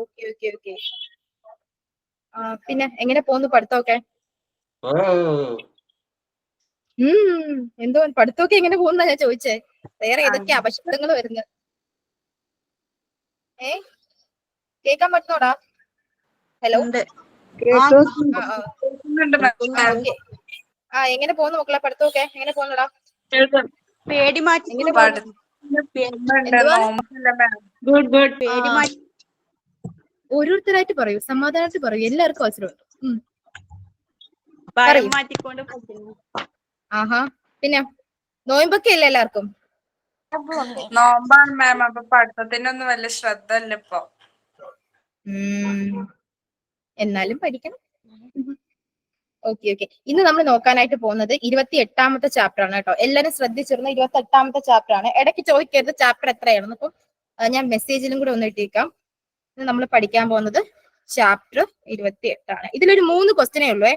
Okay okay okay. പിന്നെ എങ്ങനെ പോകുന്നു പഠിത്തമൊക്കെ? എന്തോ പഠിത്തമൊക്കെ എങ്ങനെ പോകുന്ന ഞാൻ ചോദിച്ചേ. വേറെ ഏതൊക്കെയാ അപശബ്ദങ്ങൾ വരുന്നത്? കേക്കാൻ പറ്റുന്നോടാ? ഹലോ, എങ്ങനെ പോകുന്നു മക്കളെ പഠിത്തമൊക്കെ? എങ്ങനെ പോകുന്നടാ? ഓരോരുത്തരായിട്ട് പറയൂ, സമാധാനത്തിൽ പറയൂ, എല്ലാവർക്കും അവസരമുണ്ട്. ആഹാ, പിന്നെ നോയമ്പൊക്കെ അല്ലേ എല്ലാവർക്കും? നോമ്പാണ് മാം. അപ്പൊ പഠിത്തത്തിനൊന്നും വലിയ ശ്രദ്ധ ഇല്ല ഇപ്പൊ. എന്നാലും പഠിക്കണം. Okay okay. ഇന്ന് നമ്മൾ നോക്കാനായിട്ട് പോകുന്നത് 28ാമത്തെ ചാപ്റ്റർ ആണ് കേട്ടോ. എല്ലാരും ശ്രദ്ധിച്ചിരുന്ന 28ാമത്തെ ചാപ്റ്റർ ആണ്. ഇടയ്ക്ക് ചോദിക്കരുത് ചാപ്റ്റർ എത്രയാണെന്ന്. അപ്പം ഞാൻ മെസ്സേജിലും കൂടെ ഒന്ന് ഇട്ടേക്കാം. നമ്മൾ പഠിക്കാൻ പോകുന്നത് ചാപ്റ്റർ 28 ആണ്. ഇതിലൊരു 3 ക്വസ്റ്റ്യനേ ഉള്ളൂ.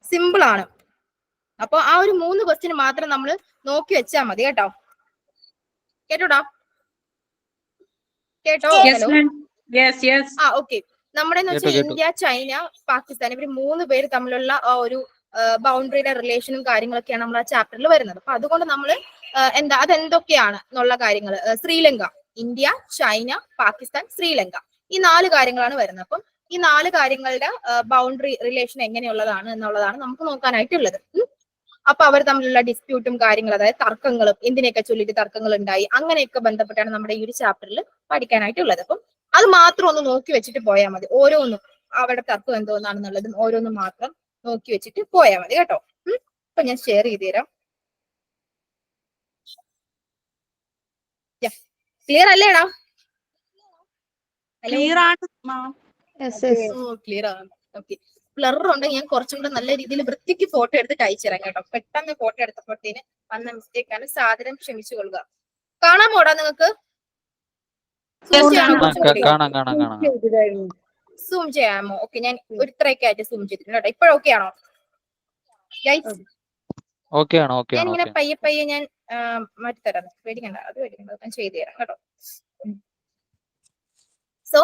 സിമ്പിൾ ആണ്. അപ്പൊ ആ ഒരു 3 ക്വസ്റ്റ്യൻ മാത്രം നമ്മൾ നോക്കി വെച്ചാൽ മതി കേട്ടോ. കേട്ടോടാ? കേട്ടോ? ഹലോ. ഓക്കെ. നമ്മുടെ ഇന്ത്യ, ചൈന, പാകിസ്ഥാൻ ഇവർ 3 പേര് തമ്മിലുള്ള ആ ഒരു ബൗണ്ടറിയുടെ റിലേഷനും കാര്യങ്ങളൊക്കെയാണ് നമ്മൾ ആ ചാപ്റ്ററിൽ വരുന്നത്. അപ്പൊ അതുകൊണ്ട് നമ്മൾ അതെന്തൊക്കെയാണ് എന്നുള്ള കാര്യങ്ങൾ, ശ്രീലങ്ക, ഇന്ത്യ, ചൈന, പാകിസ്ഥാൻ, ശ്രീലങ്ക, ഈ 4 കാര്യങ്ങളാണ് വരുന്നത്. അപ്പം ഈ 4 കാര്യങ്ങളുടെ ബൗണ്ടറി റിലേഷൻ എങ്ങനെയുള്ളതാണ് എന്നുള്ളതാണ് നമുക്ക് നോക്കാനായിട്ടുള്ളത്. അപ്പൊ അവർ തമ്മിലുള്ള ഡിസ്പ്യൂട്ടും കാര്യങ്ങളും, അതായത് തർക്കങ്ങളും, എന്തിനെയൊക്കെ ചൊല്ലിട്ട് തർക്കങ്ങൾ ഉണ്ടായി, അങ്ങനെയൊക്കെ ബന്ധപ്പെട്ടാണ് നമ്മുടെ ഈ ഒരു ചാപ്റ്ററിൽ പഠിക്കാനായിട്ടുള്ളത്. അപ്പം അത് മാത്രം ഒന്ന് നോക്കി വെച്ചിട്ട് പോയാൽ മതി. ഓരോന്നും അവിടെ തർക്കം എന്തോന്നാണെന്നുള്ളതും ഓരോന്നും മാത്രം നോക്കി വെച്ചിട്ട് പോയാൽ മതി കേട്ടോ. അപ്പൊ ഞാൻ ഷെയർ ചെയ്ത് തരാം. ക്ലിയർ അല്ലേടാ? ക്ലിയർ ആണ്. ഓക്കെ. ബ്ലർ ഉണ്ടെങ്കിൽ ഞാൻ കുറച്ചും കൂടെ നല്ല രീതിയിൽ വൃത്തിക്ക് ഫോട്ടോ എടുത്തിട്ട് അയച്ചു തരാം കേട്ടോ. പെട്ടെന്ന് ഫോട്ടോ എടുത്തപ്പോഴത്തേന് വന്ന മിസ്റ്റേക്ക് ആണ്. സാധനം ക്ഷമിച്ചു കൊള്ളുക. കാണാമോടാ നിങ്ങൾക്ക്? സൂം ചെയ്യാമോ? ഓക്കെ, ഞാൻ ഒരു ഇത്രയൊക്കെ ആയിട്ട് സൂം ചെയ്തിട്ടുണ്ട് കേട്ടോ. ഇപ്പോഴൊക്കെ ആണോ? ഞാനിങ്ങനെ പയ്യെ പയ്യെ ഞാൻ മാറ്റിത്തരാം. പേടിക്കണ്ട, അത് പേടിക്കണ്ട, ഞാൻ ചെയ്തു തരാം കേട്ടോ. So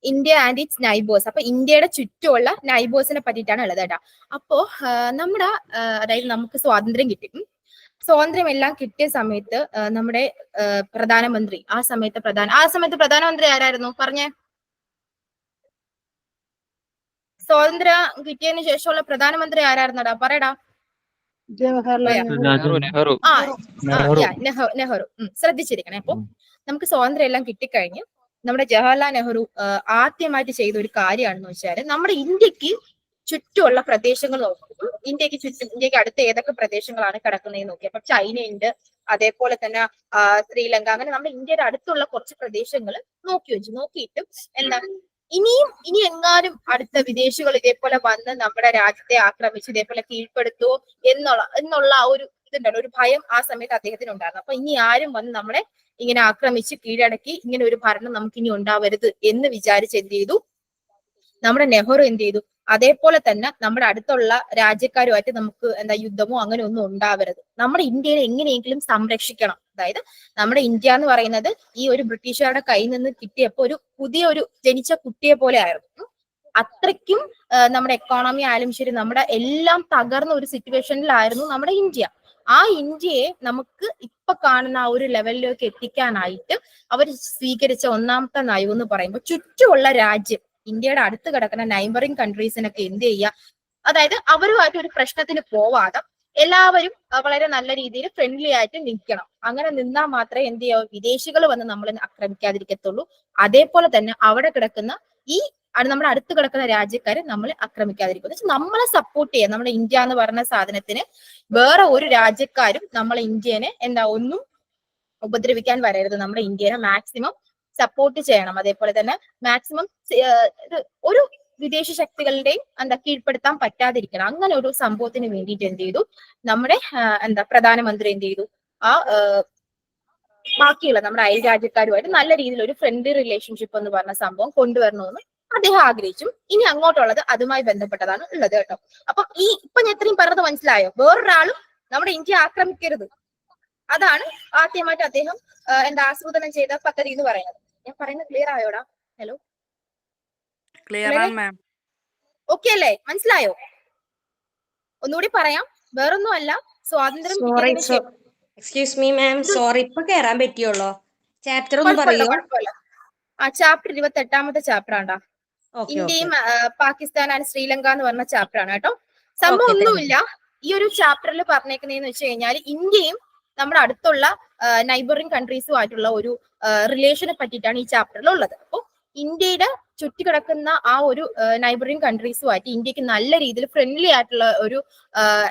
India and it's neighbours. അപ്പൊ ഇന്ത്യയുടെ ചുറ്റുമുള്ള നൈബേഴ്സിനെ പറ്റിയിട്ടാണ് ഉള്ളത് കേട്ടോ. അപ്പോ നമ്മുടെ അതായത് നമുക്ക് സ്വാതന്ത്ര്യം കിട്ടി. സ്വാതന്ത്ര്യം എല്ലാം കിട്ടിയ സമയത്ത് നമ്മുടെ പ്രധാനമന്ത്രി ആ സമയത്ത് പ്രധാനമന്ത്രി ആരായിരുന്നു പറഞ്ഞേ? സ്വാതന്ത്ര്യം കിട്ടിയതിനു ശേഷമുള്ള പ്രധാനമന്ത്രി ആരായിരുന്നടാ? പറയടാ. നെഹ്റു. ശ്രദ്ധിച്ചിരിക്കണേ. അപ്പൊ നമുക്ക് സ്വാതന്ത്ര്യം എല്ലാം കിട്ടിക്കഴിഞ്ഞ് നമ്മുടെ ജവഹർലാൽ നെഹ്റു ആദ്യമായിട്ട് ചെയ്ത ഒരു കാര്യമാണെന്ന് വെച്ചാൽ നമ്മുടെ ഇന്ത്യക്ക് ചുറ്റുമുള്ള പ്രദേശങ്ങൾ നോക്കുമ്പോൾ ഇന്ത്യക്ക് അടുത്ത് ഏതൊക്കെ പ്രദേശങ്ങളാണ് കിടക്കുന്നതെന്ന് നോക്കി. അപ്പൊ ചൈനയുണ്ട്, അതേപോലെ തന്നെ ശ്രീലങ്ക, അങ്ങനെ നമ്മുടെ ഇന്ത്യയുടെ അടുത്തുള്ള കുറച്ച് പ്രദേശങ്ങൾ നോക്കിയിട്ട് ഇനി എങ്ങാനും അടുത്ത വിദേശികൾ ഇതേപോലെ വന്ന് നമ്മുടെ രാജ്യത്തെ ആക്രമിച്ച് ഇതേപോലെ കീഴ്പ്പെടുത്തുമോ എന്നുള്ള ആ ഒരു ഇതുണ്ടല്ലോ, ഒരു ഭയം ആ സമയത്ത് അദ്ദേഹത്തിന് ഉണ്ടായിരുന്നു. അപ്പൊ ഇനി ആരും വന്ന് നമ്മളെ ഇങ്ങനെ ആക്രമിച്ച് കീഴടക്കി ഇങ്ങനെ ഒരു ഭരണം നമുക്ക് ഇനി ഉണ്ടാവരുത് എന്ന് വിചാരിച്ച് എന്ത് ചെയ്തു നമ്മുടെ നെഹ്റു എന്ത് ചെയ്തു? അതേപോലെ തന്നെ നമ്മുടെ അടുത്തുള്ള രാജ്യക്കാരുമായിട്ട് നമുക്ക് യുദ്ധമോ അങ്ങനെ ഒന്നും ഉണ്ടാവരുത്, നമ്മുടെ ഇന്ത്യയെ എങ്ങനെയെങ്കിലും സംരക്ഷിക്കണം. അതായത് നമ്മുടെ ഇന്ത്യ എന്ന് പറയുന്നത് ഈ ഒരു ബ്രിട്ടീഷുകാരുടെ കയ്യിൽ നിന്ന് കിട്ടിയപ്പോ ഒരു പുതിയ ഒരു ജനിച്ച കുട്ടിയെ പോലെ ആയിരുന്നു. അത്രയ്ക്കും നമ്മുടെ എക്കോണമി ആയാലും ശരി, നമ്മുടെ എല്ലാം തകർന്ന ഒരു സിറ്റുവേഷനിലായിരുന്നു നമ്മുടെ ഇന്ത്യ. ആ ഇന്ത്യയെ നമുക്ക് ഇപ്പൊ കാണുന്ന ആ ഒരു ലെവലിലേക്ക് എത്തിക്കാനായിട്ട് അവർ സ്വീകരിച്ച ഒന്നാമത്തെ നയം എന്ന് പറയുമ്പോൾ ചുറ്റുമുള്ള രാജ്യം, ഇന്ത്യയുടെ അടുത്ത് കിടക്കുന്ന നൈബറിംഗ് കൺട്രീസിനൊക്കെ എന്ത് ചെയ്യുക, അതായത് അവരുമായിട്ട് ഒരു പ്രശ്നത്തിന് പോവാതെ എല്ലാവരും വളരെ നല്ല രീതിയിൽ ഫ്രണ്ട്ലി ആയിട്ട് നിൽക്കണം. അങ്ങനെ നിന്നാൽ മാത്രമേ എന്ത് ചെയ്യാവൂ, വിദേശികൾ വന്ന് നമ്മളെ ആക്രമിക്കാതിരിക്കത്തുള്ളൂ. അതേപോലെ തന്നെ അവിടെ കിടക്കുന്ന നമ്മുടെ അടുത്ത് കിടക്കുന്ന രാജ്യക്കാരെ നമ്മളെ ആക്രമിക്കാതിരിക്കും. നമ്മളെ സപ്പോർട്ട് ചെയ്യാം. നമ്മുടെ ഇന്ത്യ എന്ന് പറഞ്ഞ സാധനത്തിന് വേറെ ഒരു രാജ്യക്കാരും നമ്മളെ ഇന്ത്യനെ ഒന്നും ഉപദ്രവിക്കാൻ വരരുത്. നമ്മുടെ ഇന്ത്യനെ മാക്സിമം സപ്പോർട്ട് ചെയ്യണം. അതേപോലെ തന്നെ മാക്സിമം ഒരു വിദേശ ശക്തികളുടെയും കീഴ്പ്പെടുത്താൻ പറ്റാതിരിക്കണം. അങ്ങനെ ഒരു സംഭവത്തിന് വേണ്ടിയിട്ട് എന്ത് ചെയ്തു നമ്മുടെ പ്രധാനമന്ത്രി എന്ത് ചെയ്തു, ബാക്കിയുള്ള നമ്മുടെ അയൽ രാജ്യക്കാരുമായിട്ട് നല്ല രീതിയിൽ ഒരു ഫ്രണ്ട്ലി റിലേഷൻഷിപ്പ് എന്ന് പറഞ്ഞ സംഭവം കൊണ്ടുവരണമെന്ന് അദ്ദേഹം ആഗ്രഹിച്ചു. ഇനി അങ്ങോട്ടുള്ളത് അതുമായി ബന്ധപ്പെട്ടതാണ് ഉള്ളത് കേട്ടോ. അപ്പൊ ഇപ്പൊ ഞാൻ എത്രയും പറഞ്ഞത് മനസ്സിലായോ? വേറൊരാളും നമ്മുടെ ഇന്ത്യ ആക്രമിക്കരുത്, അതാണ് ആദ്യമായിട്ട് അദ്ദേഹം ആസൂത്രണം ചെയ്ത പദ്ധതി എന്ന് പറയുന്നത്. ഞാൻ പറയുന്നത് ക്ലിയർ ആയോടാ? ഹലോ. ക്ലിയർ ആണ് മാം. ഓക്കെ അല്ലേ? മനസ്സിലായോ? ഒന്നുകൂടി പറയാം, വേറൊന്നുമല്ല, സ്വാതന്ത്ര്യം കിട്ടിയതിനു ശേഷം എക്സ്ക്യൂസ് മീ മാം, സോറി, ഇപ്പൊ കേറാൻ പറ്റിയുള്ളോ? ചാപ്റ്റർ ഒന്ന് കുഴപ്പമില്ല പറയോ? കുഴപ്പമില്ല. ചാപ്റ്റർ 28ാമത്തെ ചാപ്റ്റർ ആണ്ടാ. ഓക്കെ ഇന്ത്യയും പാകിസ്ഥാൻ ആൻഡ് ശ്രീലങ്ക എന്ന് പറഞ്ഞ ചാപ്റ്റർ ആണ് കേട്ടോ. സംഭവം Okay, thank you. ഒന്നുമില്ല. ഈ ഒരു ചാപ്റ്ററിൽ പറഞ്ഞേക്കുന്നതെന്ന് വെച്ച് കഴിഞ്ഞാൽ ഇന്ത്യയും നമ്മുടെ അടുത്തുള്ള നൈബറിംഗ് കൺട്രീസുമായിട്ടുള്ള ഒരു റിലേഷനെ പറ്റിയിട്ടാണ് ഈ ചാപ്റ്ററിൽ ഉള്ളത്. അപ്പോൾ ഇന്ത്യയുടെ ചുറ്റിക്കിടക്കുന്ന ആ ഒരു നൈബറിംഗ് കൺട്രീസുമായിട്ട് ഇന്ത്യക്ക് നല്ല രീതിയിൽ ഫ്രണ്ട്ലി ആയിട്ടുള്ള ഒരു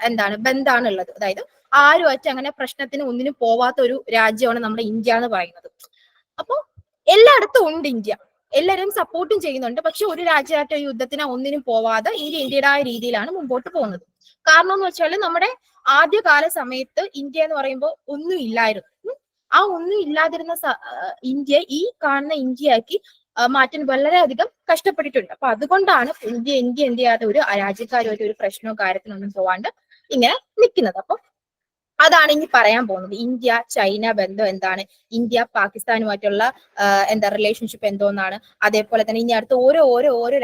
എന്താണ് ബന്ധമാണ് ഉള്ളത്. അതായത് ആരുമായിട്ട് അങ്ങനെ പ്രശ്നത്തിന് ഒന്നിനും പോവാത്ത ഒരു രാജ്യമാണ് നമ്മുടെ ഇന്ത്യ എന്ന് പറയുന്നത്. അപ്പോൾ എല്ലായിടത്തും ഉണ്ട് ഇന്ത്യ, എല്ലാവരും സപ്പോർട്ടും ചെയ്യുന്നുണ്ട്. പക്ഷെ ഒരു രാജ്യമായിട്ട് യുദ്ധത്തിന് ഒന്നിനും പോവാതെ ഇന്ത്യയുടേതായ രീതിയിലാണ് മുമ്പോട്ട് പോകുന്നത്. കാരണം എന്ന് വെച്ചാൽ നമ്മുടെ ആദ്യകാല സമയത്ത് ഇന്ത്യ എന്ന് പറയുമ്പോൾ ഒന്നും ഇല്ലായിരുന്നു. ആ ഒന്നും ഇല്ലാതിരുന്ന ഇന്ത്യ ഈ കാണുന്ന ഇന്ത്യയാക്കി മാറ്റാൻ വളരെയധികം കഷ്ടപ്പെട്ടിട്ടുണ്ട്. അപ്പൊ അതുകൊണ്ടാണ് ഇന്ത്യ എന്ത് ചെയ്യാതെ ഒരു രാജ്യക്കാരുമായിട്ട് ഒരു പ്രശ്നമോ കാര്യത്തിനൊന്നും പോവാണ്ട് ഇങ്ങനെ നിൽക്കുന്നത്. അപ്പൊ അതാണ് ഇനി പറയാൻ പോകുന്നത്. ഇന്ത്യ ചൈന ബന്ധം എന്താണ്, ഇന്ത്യ പാകിസ്ഥാനുമായിട്ടുള്ള എന്താ റിലേഷൻഷിപ്പ് എന്തോന്നാണ്, അതേപോലെ തന്നെ ഇനി അടുത്ത ഓരോ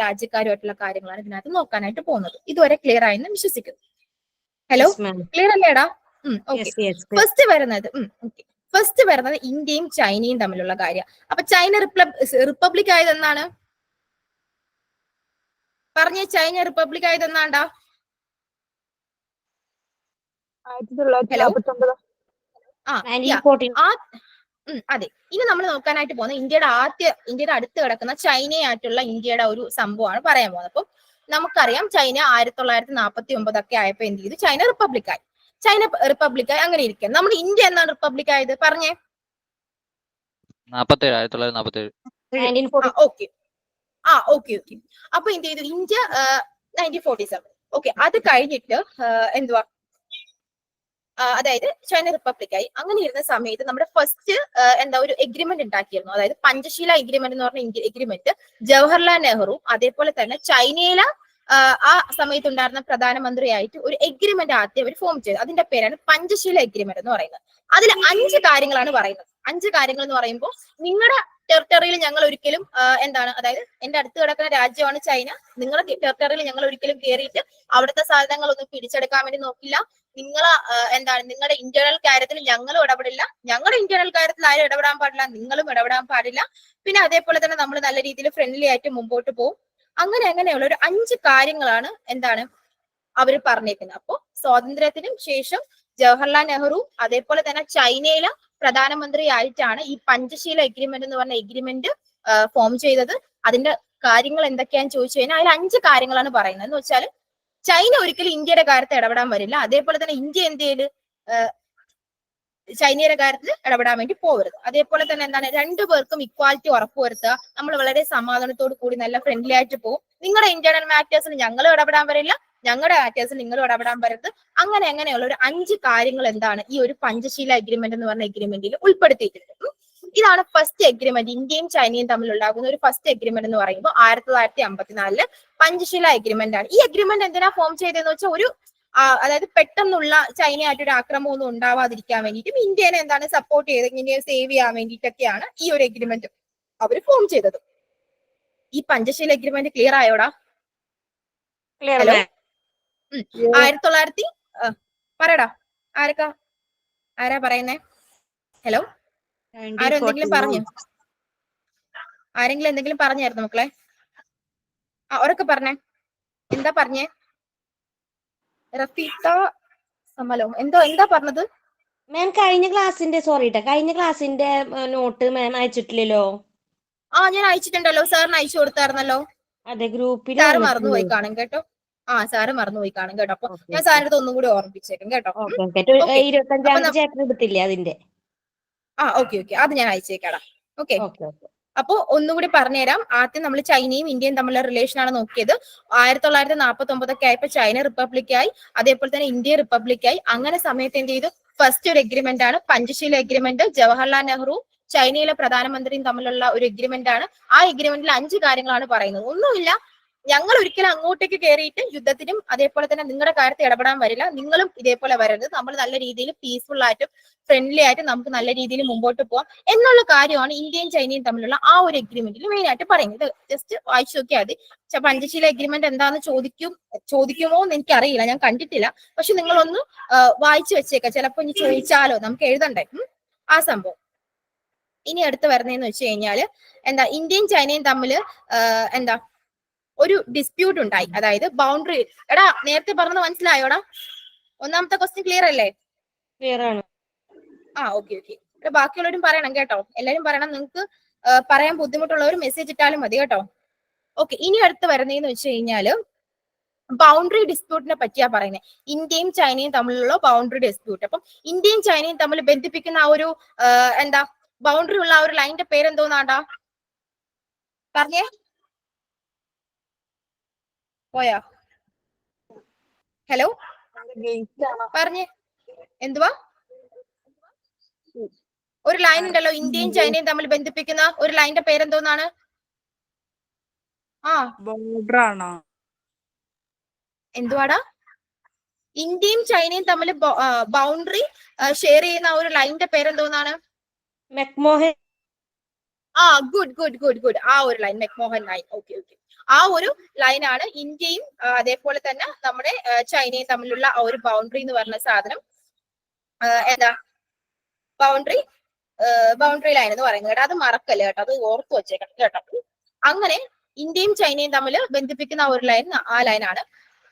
രാജ്യക്കാരുമായിട്ടുള്ള കാര്യങ്ങളാണ് ഇതിനകത്ത് നോക്കാനായിട്ട് പോകുന്നത്. ഇതുവരെ ക്ലിയർ ആയെന്ന് വിശ്വസിക്കുന്നു. ഹലോ, ക്ലിയർ അല്ലേടാ? ഫസ്റ്റ് വരുന്നത് ഇന്ത്യയും ചൈനയും തമ്മിലുള്ള കാര്യം. അപ്പൊ ചൈന റിപ്പബ്ലിക് ആയത് എന്നാണ് പറഞ്ഞേ? ചൈന റിപ്പബ്ലിക് ആയത് എന്നാണ്ടാ? അതെ. ഇനി നമ്മൾ നോക്കാനായിട്ട് പോകുന്നത് ഇന്ത്യയുടെ അടുത്ത് കിടക്കുന്ന ചൈനയായിട്ടുള്ള ഇന്ത്യയുടെ ഒരു സംഭവമാണ് പറയാൻ പോകുന്നത്. അപ്പം നമുക്കറിയാം ചൈന 1949 ആയപ്പോ എന്ത് ചെയ്തു? ചൈന റിപ്പബ്ലിക്കായി. അങ്ങനെ ഇരിക്കുക. നമ്മുടെ ഇന്ത്യ എന്നാണ് റിപ്പബ്ലിക് ആയത്? പറഞ്ഞേ. 1947. ഓക്കെ. ഓക്കെ. അപ്പൊ എന്ത് ചെയ്തു? ഇന്ത്യ 1947. ഓക്കെ. അത് കഴിഞ്ഞിട്ട് എന്തുവാ, അതായത് ചൈന റിപ്പബ്ലിക്കായി. അങ്ങനെ ഇരുന്ന സമയത്ത് നമ്മുടെ ഫസ്റ്റ് ഒരു എഗ്രിമെന്റ് ഉണ്ടാക്കിയിരുന്നു. അതായത് പഞ്ചശീല എഗ്രിമെന്റ് എന്ന് പറഞ്ഞ എഗ്രിമെന്റ് ജവഹർലാൽ നെഹ്റു അതേപോലെ തന്നെ ചൈനയിലെ ആ സമയത്ത് ഉണ്ടായിരുന്ന പ്രധാനമന്ത്രിയായിട്ട് ഒരു എഗ്രിമെന്റ് ആദ്യം അവർ ഫോം ചെയ്തു. അതിന്റെ പേരാണ് പഞ്ചശീല എഗ്രിമെന്റ് എന്ന് പറയുന്നത്. അതിൽ 5 കാര്യങ്ങളാണ് പറയുന്നത്. 5 കാര്യങ്ങൾ എന്ന് പറയുമ്പോൾ നിങ്ങളുടെ ടെറിട്ടറിയിൽ ഞങ്ങൾ ഒരിക്കലും അതായത് എന്റെ അടുത്ത് കിടക്കുന്ന രാജ്യമാണ് ചൈന, നിങ്ങളുടെ ടെറിട്ടറിയിൽ ഞങ്ങൾ ഒരിക്കലും കയറിയിട്ട് അവിടുത്തെ സാധനങ്ങളൊന്നും പിടിച്ചെടുക്കാൻ വേണ്ടി നോക്കില്ല. നിങ്ങളുടെ ഇന്റേണൽ കാര്യത്തിൽ ഞങ്ങളും ഇടപെടില്ല, ഞങ്ങളുടെ ഇന്റേണൽ കാര്യത്തിൽ ആരും ഇടപെടാൻ പാടില്ല, നിങ്ങളും ഇടപെടാൻ പാടില്ല. പിന്നെ അതേപോലെ തന്നെ നമ്മൾ നല്ല രീതിയിൽ ഫ്രണ്ട്ലി ആയിട്ട് മുമ്പോട്ട് പോകും. അങ്ങനെയുള്ള ഒരു 5 കാര്യങ്ങളാണ് അവർ പറഞ്ഞേക്കുന്നത്. അപ്പോ സ്വാതന്ത്ര്യത്തിനും ശേഷം ജവഹർലാൽ നെഹ്റു അതേപോലെ തന്നെ ചൈനയിലെ പ്രധാനമന്ത്രി ആയിട്ടാണ് ഈ പഞ്ചശീല എഗ്രിമെന്റ് എന്ന് പറഞ്ഞ എഗ്രിമെന്റ് ഫോം ചെയ്തത്. അതിന്റെ കാര്യങ്ങൾ എന്തൊക്കെയാന്ന് ചോദിച്ചു കഴിഞ്ഞാൽ അതിൽ 5 കാര്യങ്ങളാണ് പറയുന്നത്. എന്ന് വെച്ചാൽ ചൈന ഒരിക്കലും ഇന്ത്യയുടെ കാര്യത്തിൽ ഇടപെടാൻ വരില്ല. അതേപോലെ തന്നെ ഇന്ത്യ എന്ത് ചെയ്ത് ചൈനയുടെ കാര്യത്തിൽ ഇടപെടാൻ വേണ്ടി പോകരുത്. അതേപോലെ തന്നെ രണ്ടുപേർക്കും ഇക്വാലിറ്റി ഉറപ്പുവരുത്തുക. നമ്മൾ വളരെ സമാധാനത്തോടു കൂടി നല്ല ഫ്രണ്ട്ലി ആയിട്ട് പോകും. നിങ്ങളുടെ ഇന്റേണൽ മാറ്റേഴ്സിൽ ഞങ്ങളും ഇടപെടാൻ വരില്ല, ഞങ്ങളുടെ മാറ്റേഴ്സിൽ നിങ്ങളും ഇടപെടാൻ വരരുത്. അങ്ങനെയുള്ള ഒരു 5 കാര്യങ്ങൾ ഈ ഒരു പഞ്ചശീല എഗ്രിമെന്റ് എന്ന് പറഞ്ഞ എഗ്രിമെന്റിൽ ഉൾപ്പെടുത്തിയിട്ടുണ്ട്. ഇതാണ് ഫസ്റ്റ് എഗ്രിമെന്റ്. ഇന്ത്യയും ചൈനയും തമ്മിൽ ഉണ്ടാകുന്ന ഒരു ഫസ്റ്റ് എഗ്രിമെന്റ് എന്ന് പറയുമ്പോൾ 1954 പഞ്ചശീല എഗ്രിമെന്റ് ആണ്. ഈ എഗ്രിമെന്റ് എന്തിനാ ഫോം ചെയ്തതെന്ന് വെച്ചാൽ അതായത് പെട്ടെന്നുള്ള ചൈനയായിട്ട് ഒരു ആക്രമണം ഒന്നും ഉണ്ടാവാതിരിക്കാൻ വേണ്ടിയിട്ടും ഇന്ത്യനെ സപ്പോർട്ട് ചെയ്ത് ഇന്ത്യയെ സേവ് ചെയ്യാൻ വേണ്ടിയിട്ടൊക്കെയാണ് ഈ ഒരു എഗ്രിമെന്റ് അവർ ഫോം ചെയ്തത്. ഈ പഞ്ചശീല എഗ്രിമെന്റ് ക്ലിയർ ആയോടാ? ഹലോ, 1900 പറയടാ, ആരാ പറയുന്നേ? ഹലോ, ആരെങ്കിലും എന്തെങ്കിലും പറഞ്ഞായിരുന്നു മക്കളെ? അവരൊക്കെ പറഞ്ഞേ, എന്താ പറഞ്ഞേ? റഫീഖ സമലോ എന്താ പറഞ്ഞത്? മാം കഴിഞ്ഞ ക്ലാസിന്റെ നോട്ട് മാം അയച്ചിട്ടില്ലല്ലോ. ഞാൻ അയച്ചിട്ടുണ്ടല്ലോ, സാറിന് അയച്ചു കൊടുത്തായിരുന്നല്ലോ. അതെ, ഗ്രൂപ്പിൽ സാറ് മറന്നുപോയി കാണും കേട്ടോ. സാറ് മറന്നുപോയി കാണും കേട്ടോ. അപ്പൊ ഞാൻ സാറിന്റെ അടുത്ത് ഒന്നും കൂടി ഓർമ്മിപ്പിച്ചേക്കും കേട്ടോ. 25ാമത്തെ ചാപ്റ്റർ എടുത്തില്ലേ അതിന്റെ? ഓക്കെ. അത് ഞാൻ അയച്ചേക്കാടാ. ഓക്കെ. അപ്പൊ ഒന്നുകൂടി പറഞ്ഞുതരാം. ആദ്യം നമ്മൾ ചൈനയും ഇന്ത്യയും തമ്മിലുള്ള റിലേഷൻ ആണ് നോക്കിയത്. 1949 ആയപ്പോ ചൈന റിപ്പബ്ലിക്കായി, അതേപോലെ തന്നെ ഇന്ത്യ റിപ്പബ്ലിക്കായി. അങ്ങനെ സമയത്ത് എന്ത് ചെയ്തു? ഫസ്റ്റ് ഒരു എഗ്രിമെന്റ് ആണ് പഞ്ചശീല എഗ്രിമെന്റ്. ജവഹർലാൽ നെഹ്റു ചൈനയിലെ പ്രധാനമന്ത്രിയും തമ്മിലുള്ള ഒരു എഗ്രിമെന്റ് ആണ്. ആ എഗ്രിമെന്റിൽ 5 കാര്യങ്ങളാണ് പറയുന്നത്. ഒന്നുമില്ല, ഞങ്ങൾ ഒരിക്കലും അങ്ങോട്ടേക്ക് കയറിയിട്ട് യുദ്ധത്തിനും അതേപോലെ തന്നെ നിങ്ങളുടെ കാര്യത്തിൽ ഇടപെടാൻ വരില്ല. നിങ്ങളും ഇതേപോലെ വരരുത്. നമ്മൾ നല്ല രീതിയിൽ പീസ്ഫുൾ ആയിട്ടും ഫ്രണ്ട്ലി ആയിട്ട് നമുക്ക് നല്ല രീതിയിൽ മുമ്പോട്ട് പോകാം എന്നുള്ള കാര്യമാണ് ഇന്ത്യയും ചൈനയും തമ്മിലുള്ള ആ ഒരു എഗ്രിമെന്റിൽ മെയിൻ ആയിട്ട് പറയുന്നത്. ജസ്റ്റ് വായിച്ചു നോക്കിയാൽ മതി. പഞ്ചശീല എഗ്രിമെന്റ് എന്താന്ന് ചോദിക്കുമോ എന്ന് എനിക്കറിയില്ല, ഞാൻ കണ്ടിട്ടില്ല. പക്ഷെ നിങ്ങളൊന്ന് വായിച്ചു വെച്ചേക്കാം, ചിലപ്പോ ഇനി ചോദിച്ചാലോ, നമുക്ക് എഴുതണ്ടേ ആ സംഭവം. ഇനി അടുത്ത് വരുന്നതെന്ന് വെച്ച് കഴിഞ്ഞാല് എന്താ, ഇന്ത്യയും ചൈനയും തമ്മിൽ എന്താ ഒരു ഡിസ്പ്യൂട്ട് ഉണ്ടായി. അതായത് ബൗണ്ടറി. എടാ നേരത്തെ പറഞ്ഞത് മനസ്സിലായോടാ? ഒന്നാമത്തെ ക്വസ്റ്റ്യൻ ക്ലിയർ അല്ലേ? ക്ലിയർ ആണ്. ഓക്കെ. ബാക്കിയുള്ളവരും പറയണം കേട്ടോ, എല്ലാരും പറയണം. നിങ്ങൾക്ക് പറയാൻ ബുദ്ധിമുട്ടുള്ളവർ മെസ്സേജ് ഇട്ടാലും മതി കേട്ടോ. ഓക്കെ, ഇനി അടുത്ത് വരുന്നതെന്ന് വെച്ച് കഴിഞ്ഞാല് ബൗണ്ടറി ഡിസ്പ്യൂട്ടിനെ പറ്റിയാ പറയുന്നത്. ഇന്ത്യയും ചൈനയും തമ്മിലുള്ള ബൗണ്ടറി ഡിസ്പ്യൂട്ട്. അപ്പം ഇന്ത്യയും ചൈനയും തമ്മിൽ ബന്ധിപ്പിക്കുന്ന ആ ഒരു എന്താ ബൗണ്ടറി ഉള്ള ആ ഒരു ലൈനിന്റെ പേരെന്തോന്നാണ്ടാ പറഞ്ഞേ? പോയാ? ഹലോ പറഞ്ഞേ, എന്തുവാ? ഒരു ലൈൻ ഉണ്ടല്ലോ ഇന്ത്യയും ചൈനയും തമ്മിൽ ബന്ധിപ്പിക്കുന്ന ഒരു ലൈനിന്റെ പേരെന്തോന്നാണ്? ബോർഡർ ആണോ? എന്തുവാടാ? ഇന്ത്യയും ചൈനയും തമ്മിൽ ബൗണ്ടറി ഷെയർ ചെയ്യുന്ന ഒരു ലൈനിന്റെ പേരെന്തോന്നാണ്? മെക്മോഹൻ. ഗുഡ്. ആ ഒരു ലൈൻ, മെക്മോഹൻ ലൈൻ. ഓക്കെ. ആ ഒരു ലൈനാണ് ഇന്ത്യയും അതേപോലെ തന്നെ നമ്മുടെ ചൈനയും തമ്മിലുള്ള ആ ഒരു ബൗണ്ടറി എന്ന് പറഞ്ഞ സാധനം. എന്താ ബൗണ്ടറി ലൈൻ എന്ന് പറയുന്നത് കേട്ടോ. അത് മറക്കല്ലേ കേട്ടോ, അത് ഓർത്തു വെച്ചേക്കണം കേട്ടോ. അങ്ങനെ ഇന്ത്യയും ചൈനയും തമ്മിൽ ബന്ധിപ്പിക്കുന്ന ഒരു ലൈൻ ആ ലൈനാണ്.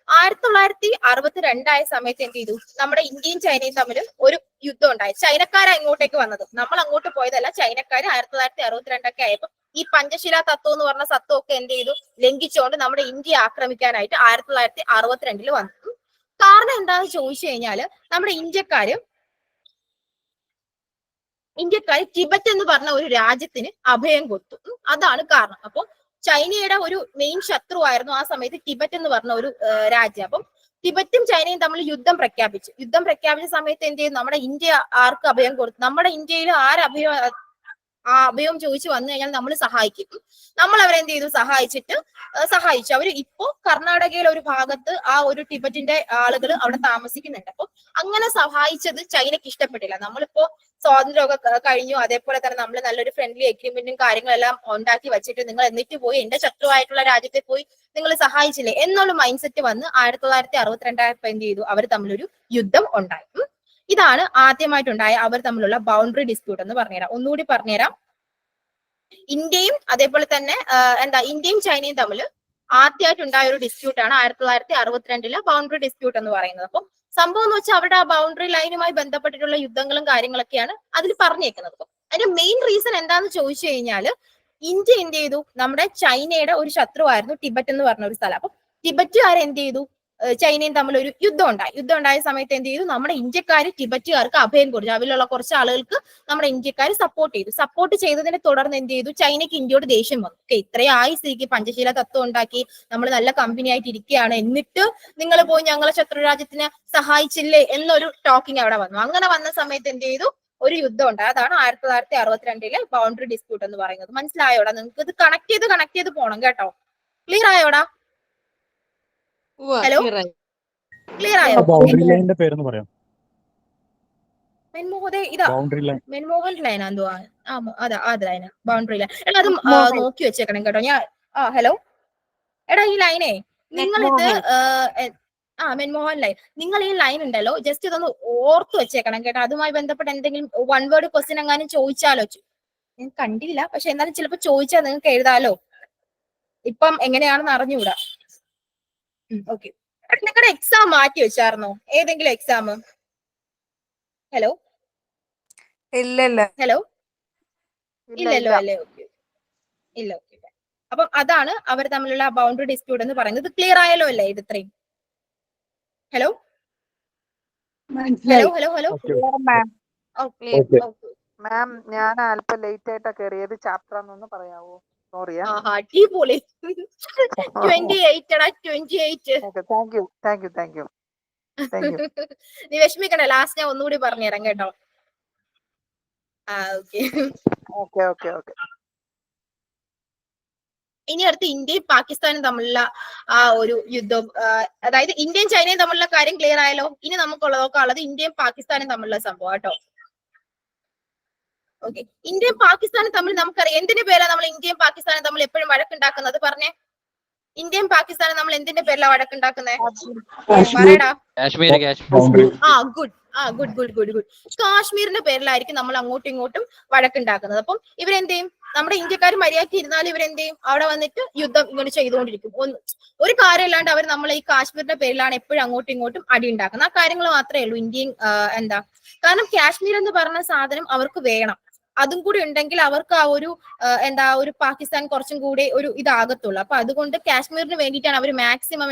1962 ആയ സമയത്ത് എന്ത് ചെയ്തു, നമ്മുടെ ഇന്ത്യയും ചൈനയും തമ്മിൽ ഒരു യുദ്ധം ഉണ്ടായി. ചൈനക്കാരാ ഇങ്ങോട്ടേക്ക് വന്നത്, നമ്മൾ അങ്ങോട്ട് പോയതല്ല. ചൈനക്കാര് 1962 ആയപ്പോൾ ഈ പഞ്ചശില തത്വം എന്ന് പറഞ്ഞ തത്വം ഒക്കെ എന്ത് ചെയ്തു, ലംഘിച്ചുകൊണ്ട് നമ്മുടെ ഇന്ത്യ ആക്രമിക്കാനായിട്ട് 1962 വന്നു. കാരണം എന്താന്ന് ചോദിച്ചു കഴിഞ്ഞാല് നമ്മുടെ ഇന്ത്യക്കാര് ടിബറ്റ് എന്ന് പറഞ്ഞ ഒരു രാജ്യത്തിന് അഭയം കൊടുത്തു. അതാണ് കാരണം. അപ്പൊ ചൈനയുടെ ഒരു മെയിൻ ശത്രുവായിരുന്നു ആ സമയത്ത് ടിബറ്റ് എന്ന് പറഞ്ഞ ഒരു രാജ്യം. അപ്പം ടിബറ്റും ചൈനയും തമ്മിൽ യുദ്ധം പ്രഖ്യാപിച്ച സമയത്ത് എന്ത് ചെയ്യും, നമ്മുടെ ഇന്ത്യ ആർക്ക് അഭയം കൊടുത്തു? നമ്മുടെ ഇന്ത്യയിൽ അഭയം ചോദിച്ചു വന്നു കഴിഞ്ഞാൽ നമ്മൾ സഹായിക്കും. നമ്മൾ അവരെന്ത് ചെയ്തു, സഹായിച്ചു. അവര് ഇപ്പോ കർണാടകയിലെ ഒരു ഭാഗത്ത് ആ ഒരു ടിബറ്റിന്റെ ആളുകൾ അവിടെ താമസിക്കുന്നുണ്ട്. അപ്പൊ അങ്ങനെ സഹായിച്ചത് ചൈനക്ക് ഇഷ്ടപ്പെട്ടില്ല. നമ്മളിപ്പോ സ്വാതന്ത്ര്യമൊക്കെ കഴിഞ്ഞു, അതേപോലെ തന്നെ നമ്മൾ നല്ലൊരു ഫ്രണ്ട്ലി എഗ്രിമെന്റും കാര്യങ്ങളെല്ലാം ഉണ്ടാക്കി വെച്ചിട്ട് നിങ്ങൾ എന്നിട്ട് പോയി എന്റെ ശത്രുവായിട്ടുള്ള രാജ്യത്തെ പോയി നിങ്ങൾ സഹായിച്ചില്ലേ എന്നുള്ള മൈൻഡ് സെറ്റ് വന്ന് 1962 ആയപ്പോ എന്ത് ചെയ്തു, അവർ തമ്മിലൊരു യുദ്ധം ഉണ്ടായി. ഇതാണ് ആദ്യമായിട്ടുണ്ടായ അവർ തമ്മിലുള്ള ബൗണ്ടറി ഡിസ്പ്യൂട്ട് എന്ന് പറഞ്ഞുതരാം. ഒന്നുകൂടി പറഞ്ഞുതരാം. ഇന്ത്യയും അതേപോലെ തന്നെ ഇന്ത്യയും ചൈനയും തമ്മിൽ ആദ്യമായിട്ടുണ്ടായ ഒരു ഡിസ്പ്യൂട്ട് ആണ് 1962 ബൗണ്ടറി ഡിസ്പ്യൂട്ട് എന്ന് പറയുന്നത്. അപ്പം സംഭവം എന്ന് വെച്ചാൽ അവരുടെ ആ ബൗണ്ടറി ലൈനുമായി ബന്ധപ്പെട്ടിട്ടുള്ള യുദ്ധങ്ങളും കാര്യങ്ങളൊക്കെയാണ് അതിൽ പറഞ്ഞേക്കുന്നത്. അതിന്റെ മെയിൻ റീസൺ എന്താന്ന് ചോദിച്ചു കഴിഞ്ഞാല് ഇന്ത്യ എന്ത് ചെയ്തു, നമ്മുടെ ചൈനയുടെ ഒരു ശത്രുവായിരുന്നു ടിബറ്റ് എന്ന് പറഞ്ഞ ഒരു സ്ഥലം. അപ്പൊ ടിബറ്റുകാർ എന്ത് ചെയ്തു, ചൈനയും തമ്മിൽ ഒരു യുദ്ധം ഉണ്ടായ സമയത്ത് എന്ത് ചെയ്തു, നമ്മുടെ ഇന്ത്യക്കാര് ടിബറ്റുകാർക്ക് അഭയം കൊടുത്തു. അതിലുള്ള കുറച്ച് ആളുകൾക്ക് നമ്മുടെ ഇന്ത്യക്കാർ സപ്പോർട്ട് ചെയ്തതിനെ തുടർന്ന് എന്ത് ചെയ്തു, ചൈനയ്ക്ക് ഇന്ത്യയോട് ദേഷ്യം വന്നു. ഇത്രയും ആയി സ്ഥിതിക്ക് പഞ്ചശീല തത്വം ഉണ്ടാക്കി നമ്മൾ നല്ല കമ്പനി ആയിട്ട് ഇരിക്കുകയാണ്, എന്നിട്ട് നിങ്ങൾ പോയി ഞങ്ങളെ ശത്രു രാജ്യത്തിനെ സഹായിച്ചില്ലേ എന്നൊരു ടോക്കിംഗ് അവിടെ വന്നു. അങ്ങനെ വന്ന സമയത്ത് എന്ത് ചെയ്തു, ഒരു യുദ്ധം ഉണ്ടായി. അതാണ് 1962 ബൗണ്ടറി ഡിസ്പ്യൂട്ട് എന്ന് പറയുന്നത്. മനസ്സിലായോടാ? നിങ്ങൾക്ക് ഇത് കണക്ട് ചെയ്ത് പോണം കേട്ടോ. ക്ലിയർ ആയോടാ? ഹലോ, ക്ലിയർ ആയോ? ബൗണ്ടറി ലൈനിന്റെ പേരെന്ന് പറയാം. മെൻമോഹൻ ലൈൻ എന്തോ അത് ലൈന ബൗണ്ടറി ലൈൻ. എടാ അത് നോക്കി വെച്ചേക്കണം കേട്ടോ. ഹലോ എടാ, ഈ ലൈനേ നിങ്ങളിത് മെൻമോഹൻ ലൈൻ, നിങ്ങൾ ഈ ലൈൻ ഉണ്ടല്ലോ ജസ്റ്റ് ഇതൊന്ന് ഓർത്ത് വെച്ചേക്കണം കേട്ടോ. അതുമായി ബന്ധപ്പെട്ട് എന്തെങ്കിലും വൺ വേർഡ് ക്വസ്റ്റ്യൻ എങ്ങാനും ചോദിച്ചാലോ, ഞാൻ കണ്ടില്ല, പക്ഷെ എന്നാലും ചിലപ്പോൾ ചോദിച്ചാൽ നിങ്ങൾക്ക് എഴുതാലോ. ഇപ്പം എങ്ങനെയാണെന്ന് അറിഞ്ഞുകൂടാ. ഓക്കെ, നിങ്ങളുടെ എക്സാം മാറ്റി വെച്ചായിരുന്നോ? ഏതെങ്കിലും എക്സാം? ഹലോ ഇല്ലല്ലോ അല്ലേ? ഓക്കെ, ഇല്ല. ഓക്കെ, അപ്പം അതാണ് അവർ തമ്മിലുള്ള ബൗണ്ടറി ഡിസ്പ്യൂട്ട് എന്ന് പറയുന്നത്. ക്ലിയർ ആയല്ലോ അല്ലേ ഇത് ഇത്രയും? ഹലോ. മാം, ഞാൻ അല്പം ലേറ്റ് ആയിട്ടാ കയറിയത്. ചാപ്റ്റർ ഒന്ന് പറയാവോ? സോറിയാ. അടിപൊളി. 28. Thank you. നീ വിഷമിക്കണേ, ലാസ്റ്റ് ഞാൻ ഒന്നുകൂടി പറഞ്ഞുതരാം കേട്ടോ. ഓക്കെ. ഇനി അടുത്ത് ഇന്ത്യയും പാകിസ്ഥാനും തമ്മിലുള്ള ആ ഒരു യുദ്ധം, അതായത് ഇന്ത്യയും ചൈനയും തമ്മിലുള്ള കാര്യം ക്ലിയർ ആയല്ലോ. ഇനി നമുക്കുള്ളത് ഇന്ത്യയും പാകിസ്ഥാനും തമ്മിലുള്ള സംഭവം കേട്ടോ. ഓക്കെ, ഇന്ത്യയും പാകിസ്ഥാനും തമ്മിൽ നമുക്കറിയാം എന്തിന്റെ പേരാണ് നമ്മൾ ഇന്ത്യയും പാകിസ്ഥാനും തമ്മിൽ എപ്പോഴും വഴക്കുണ്ടാക്കുന്നത്? പറഞ്ഞേ, ഇന്ത്യയും പാകിസ്ഥാനും നമ്മൾ എന്തിന്റെ പേരിലാണ് വഴക്കുണ്ടാക്കുന്നത്? പറയടാ. ഗുഡ്. കാശ്മീരിന്റെ പേരിലായിരിക്കും നമ്മൾ അങ്ങോട്ടും ഇങ്ങോട്ടും വഴക്കുണ്ടാക്കുന്നത്. അപ്പം ഇവരെന്ത് ചെയ്യും? നമ്മുടെ ഇന്ത്യക്കാർ മര്യാദയ്ക്ക് ഇരുന്നാലും ഇവരെന്ത് ചെയ്യും? അവിടെ വന്നിട്ട് യുദ്ധം ഇങ്ങനെ ചെയ്തുകൊണ്ടിരിക്കും. ഒരു കാര്യമില്ലാണ്ട് അവർ നമ്മൾ ഈ കാശ്മീരിന്റെ പേരിലാണ് എപ്പോഴും അങ്ങോട്ടും ഇങ്ങോട്ടും അടി ഉണ്ടാക്കുന്നത്. ആ കാര്യങ്ങൾ മാത്രമേ ഉള്ളൂ ഇന്ത്യയും കാരണം കാശ്മീർ എന്ന് പറഞ്ഞ സാധനം അവർക്ക് വേണം. അതും കൂടി ഉണ്ടെങ്കിൽ അവർക്ക് ആ ഒരു ഒരു പാകിസ്ഥാൻ കുറച്ചും കൂടി ഒരു ഇതാകത്തുള്ളൂ. അപ്പൊ അതുകൊണ്ട് കാശ്മീരിന് വേണ്ടിയിട്ടാണ് അവർ മാക്സിമം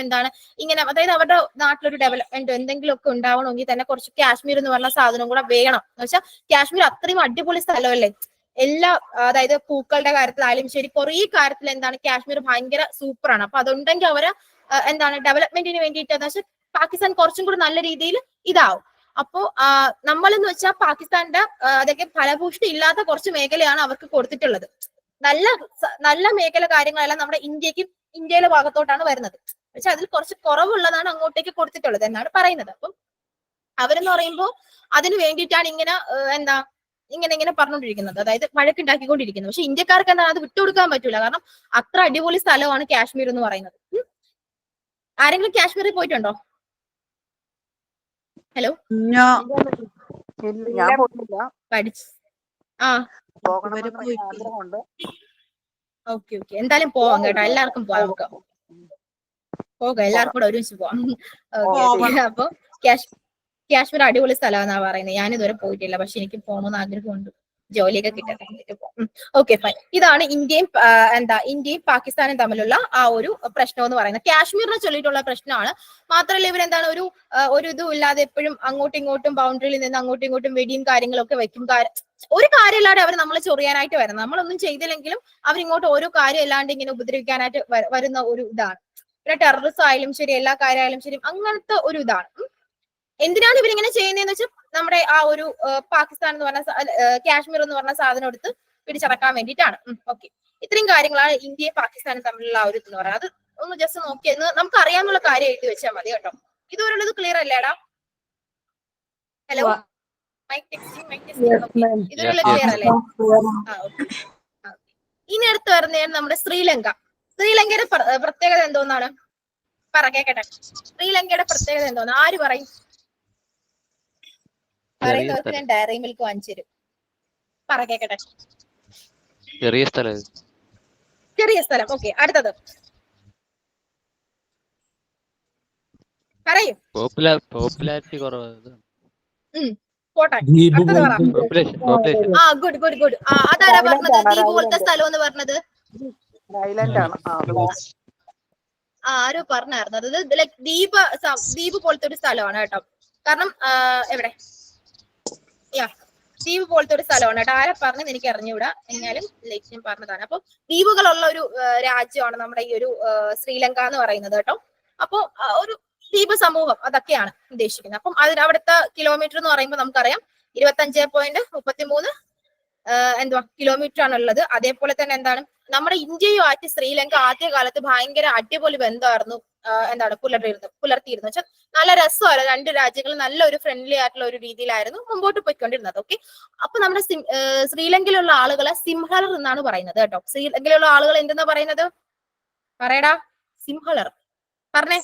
ഇങ്ങനെ, അതായത് അവരുടെ നാട്ടിലൊരു ഡെവലപ്മെന്റ് എന്തെങ്കിലുമൊക്കെ ഉണ്ടാവണമെങ്കിൽ തന്നെ കുറച്ച് കാശ്മീർ എന്ന് പറഞ്ഞ സാധനം കൂടെ വേണം. എന്ന് വെച്ചാൽ കാശ്മീർ അത്രയും അടിപൊളി സ്ഥലമല്ലേ, എല്ലാ അതായത് പൂക്കളുടെ കാര്യത്തിലായാലും ശരി, കുറേ കാര്യത്തിൽ കാശ്മീർ ഭയങ്കര സൂപ്പറാണ്. അപ്പൊ അതുണ്ടെങ്കിൽ അവര് ഡെവലപ്മെന്റിന് വേണ്ടിയിട്ട് എന്ന് വെച്ചാൽ പാകിസ്ഥാൻ കുറച്ചും കൂടി നല്ല രീതിയിൽ ഇതാവും. അപ്പോ നമ്മളെന്ന് വെച്ചാൽ പാകിസ്ഥാന്റെ അതൊക്കെ ഫലഭൂഷ്ടി ഇല്ലാത്ത കുറച്ച് മേഖലയാണ് അവർക്ക് കൊടുത്തിട്ടുള്ളത്. നല്ല മേഖല കാര്യങ്ങളെല്ലാം നമ്മുടെ ഇന്ത്യയിലെ ഭാഗത്തോട്ടാണ് വരുന്നത്. പക്ഷെ അതിൽ കുറച്ച് കുറവുള്ളതാണ് അങ്ങോട്ടേക്ക് കൊടുത്തിട്ടുള്ളത് എന്നാണ് പറയുന്നത്. അപ്പം അവരെന്ന് പറയുമ്പോൾ അതിന് വേണ്ടിയിട്ടാണ് ഇങ്ങനെ പറഞ്ഞുകൊണ്ടിരിക്കുന്നത്, അതായത് വഴക്കുണ്ടാക്കിക്കൊണ്ടിരിക്കുന്നത്. പക്ഷെ ഇന്ത്യക്കാർക്ക് അത് വിട്ടുകൊടുക്കാൻ പറ്റൂല, കാരണം അത്ര അടിപൊളി സ്ഥലമാണ് കാശ്മീർ എന്ന് പറയുന്നത്. ആരെങ്കിലും കാശ്മീരിൽ പോയിട്ടുണ്ടോ? ഹലോ, ഞാൻ പോയിട്ടില്ല. ആഗ്രഹമുണ്ട്. ഓക്കെ, എന്തായാലും പോവാം കേട്ടോ, എല്ലാവർക്കും പോവാം, നമുക്ക് പോകാം, എല്ലാവർക്കും കൂടെ ഒരുമിച്ച് പോവാം. അപ്പൊ കാശ്മീർ അടിപൊളി സ്ഥലമാണെന്നാ പറയുന്നത്. ഞാൻ ഇതുവരെ പോയിട്ടില്ല, പക്ഷെ എനിക്ക് പോകണമെന്ന് ആഗ്രഹമുണ്ട്, ജോലിയൊക്കെ കിട്ടാൻ. Okay, fine. ഇതാണ് ഇന്ത്യയും പാകിസ്ഥാനും തമ്മിലുള്ള ആ ഒരു പ്രശ്നം എന്ന് പറയുന്നത്. കാശ്മീരിനെ ചൊല്ലിയിട്ടുള്ള പ്രശ്നമാണ്. മാത്രമല്ല ഇവരെന്താണ് ഒരു ഇതും ഇല്ലാതെ എപ്പോഴും അങ്ങോട്ടും ഇങ്ങോട്ടും ബൗണ്ടറിയിൽ നിന്ന് അങ്ങോട്ടും ഇങ്ങോട്ടും വെടിയും കാര്യങ്ങളൊക്കെ വെക്കും. ഒരു കാര്യമില്ലാതെ അവർ നമ്മളെ ചൊറിയാനായിട്ട് വരുന്നത്. നമ്മളൊന്നും ചെയ്തില്ലെങ്കിലും അവരിങ്ങോട്ട് ഓരോ കാര്യം ഇല്ലാണ്ട് ഇങ്ങനെ ഉപദ്രവിക്കാനായിട്ട് വരുന്ന ഒരു ഇതാണ്. പിന്നെ ടെററിസം ആയാലും ശരി, എല്ലാ കാര്യമായാലും ശരി, അങ്ങനത്തെ ഒരു ഇതാണ്. എന്തിനാണ് ഇവരിങ്ങനെ ചെയ്യുന്നതെന്ന് വെച്ചാൽ നമ്മുടെ ആ ഒരു പാകിസ്ഥാൻ എന്ന് പറഞ്ഞ കാശ്മീർ എന്ന് പറഞ്ഞ സാധനം എടുത്ത് പിടിച്ചടക്കാൻ വേണ്ടിയിട്ടാണ്. ഓക്കെ, ഇത്രയും കാര്യങ്ങളാണ് ഇന്ത്യയും പാകിസ്ഥാനും തമ്മിലുള്ള ആ ഒരു എന്ന് പറയുന്നത്. അത് ഒന്ന് ജസ്റ്റ് നോക്കിയത് നമുക്ക് അറിയാവുന്ന കാര്യം എഴുതി വെച്ചാൽ മതി കേട്ടോ. ഇതുവരെയുള്ളത് ക്ലിയർ അല്ലേടാ? Hello, mic testing. ഇതുവരെയുള്ള ക്ലിയർ അല്ലേ? ഇനി അടുത്ത് വരുന്നതാണ് നമ്മുടെ ശ്രീലങ്ക. ശ്രീലങ്കയുടെ പ്രത്യേകത എന്തോന്നാണ്? കേക്കട്ടെ, ശ്രീലങ്കയുടെ പ്രത്യേകത എന്തോന്ന് ആര് പറയും? പറയുന്നവർക്ക് ഞാൻ ഡയറി മിൽക്ക് വാങ്ങിച്ചു തരും. കേക്കട്ടെ. ചെറിയ സ്ഥലം. ഓക്കെ, അടുത്തത് പറയും. പോപ്പുലാരിറ്റി കുറവ്. പോട്ടെ, അടുത്തത് പറ. ഗുഡ്. അതാരാ പറഞ്ഞത് ദ്വീപ് പോലത്തെ സ്ഥലം എന്ന് പറഞ്ഞത്? ആരോ പറഞ്ഞായിരുന്നു അത് ദ്വീപ് പോലത്തെ ഒരു സ്ഥലമാണ് കേട്ടോ. കാരണം എവിടെ ദ്വീപ് പോലത്തെ ഒരു സ്ഥലമാണ് കേട്ടോ. ആരെ പറഞ്ഞത് എനിക്ക് അറിഞ്ഞുകൂടാ, എന്നാലും ലക്ഷ്യം പറഞ്ഞതാണ്. അപ്പൊ ദ്വീപുകളുള്ള ഒരു രാജ്യമാണ് നമ്മുടെ ഈ ഒരു ശ്രീലങ്ക എന്ന് പറയുന്നത് കേട്ടോ. അപ്പൊ ഒരു ദ്വീപ് സമൂഹം അതൊക്കെയാണ് ഉദ്ദേശിക്കുന്നത്. അപ്പം അവിടുത്തെ കിലോമീറ്റർ എന്ന് പറയുമ്പോൾ നമുക്കറിയാം 25.33 കിലോമീറ്റർ ആണ് ഉള്ളത്. അതേപോലെ തന്നെ നമ്മുടെ ഇന്ത്യയുമായിട്ട് ശ്രീലങ്ക ആദ്യകാലത്ത് ഭയങ്കര അടിപൊളി ബന്ധമായിരുന്നു പുലർത്തിയിരുന്നു വെച്ചാൽ നല്ല രസമാണ്. രണ്ട് രാജ്യങ്ങളും നല്ലൊരു ഫ്രണ്ട്ലി ആയിട്ടുള്ള ഒരു രീതിയിലായിരുന്നു മുമ്പോട്ട് പോയിക്കൊണ്ടിരുന്നത്. ഓക്കെ, അപ്പൊ നമ്മുടെ ശ്രീലങ്കയിലുള്ള ആളുകളെ സിംഹളർ എന്നാണ് പറയുന്നത് കേട്ടോ. ശ്രീലങ്കയിലുള്ള ആളുകൾ എന്തെന്നാ പറയുന്നത്? പറയടാ, സിംഹളർ പറഞ്ഞേ.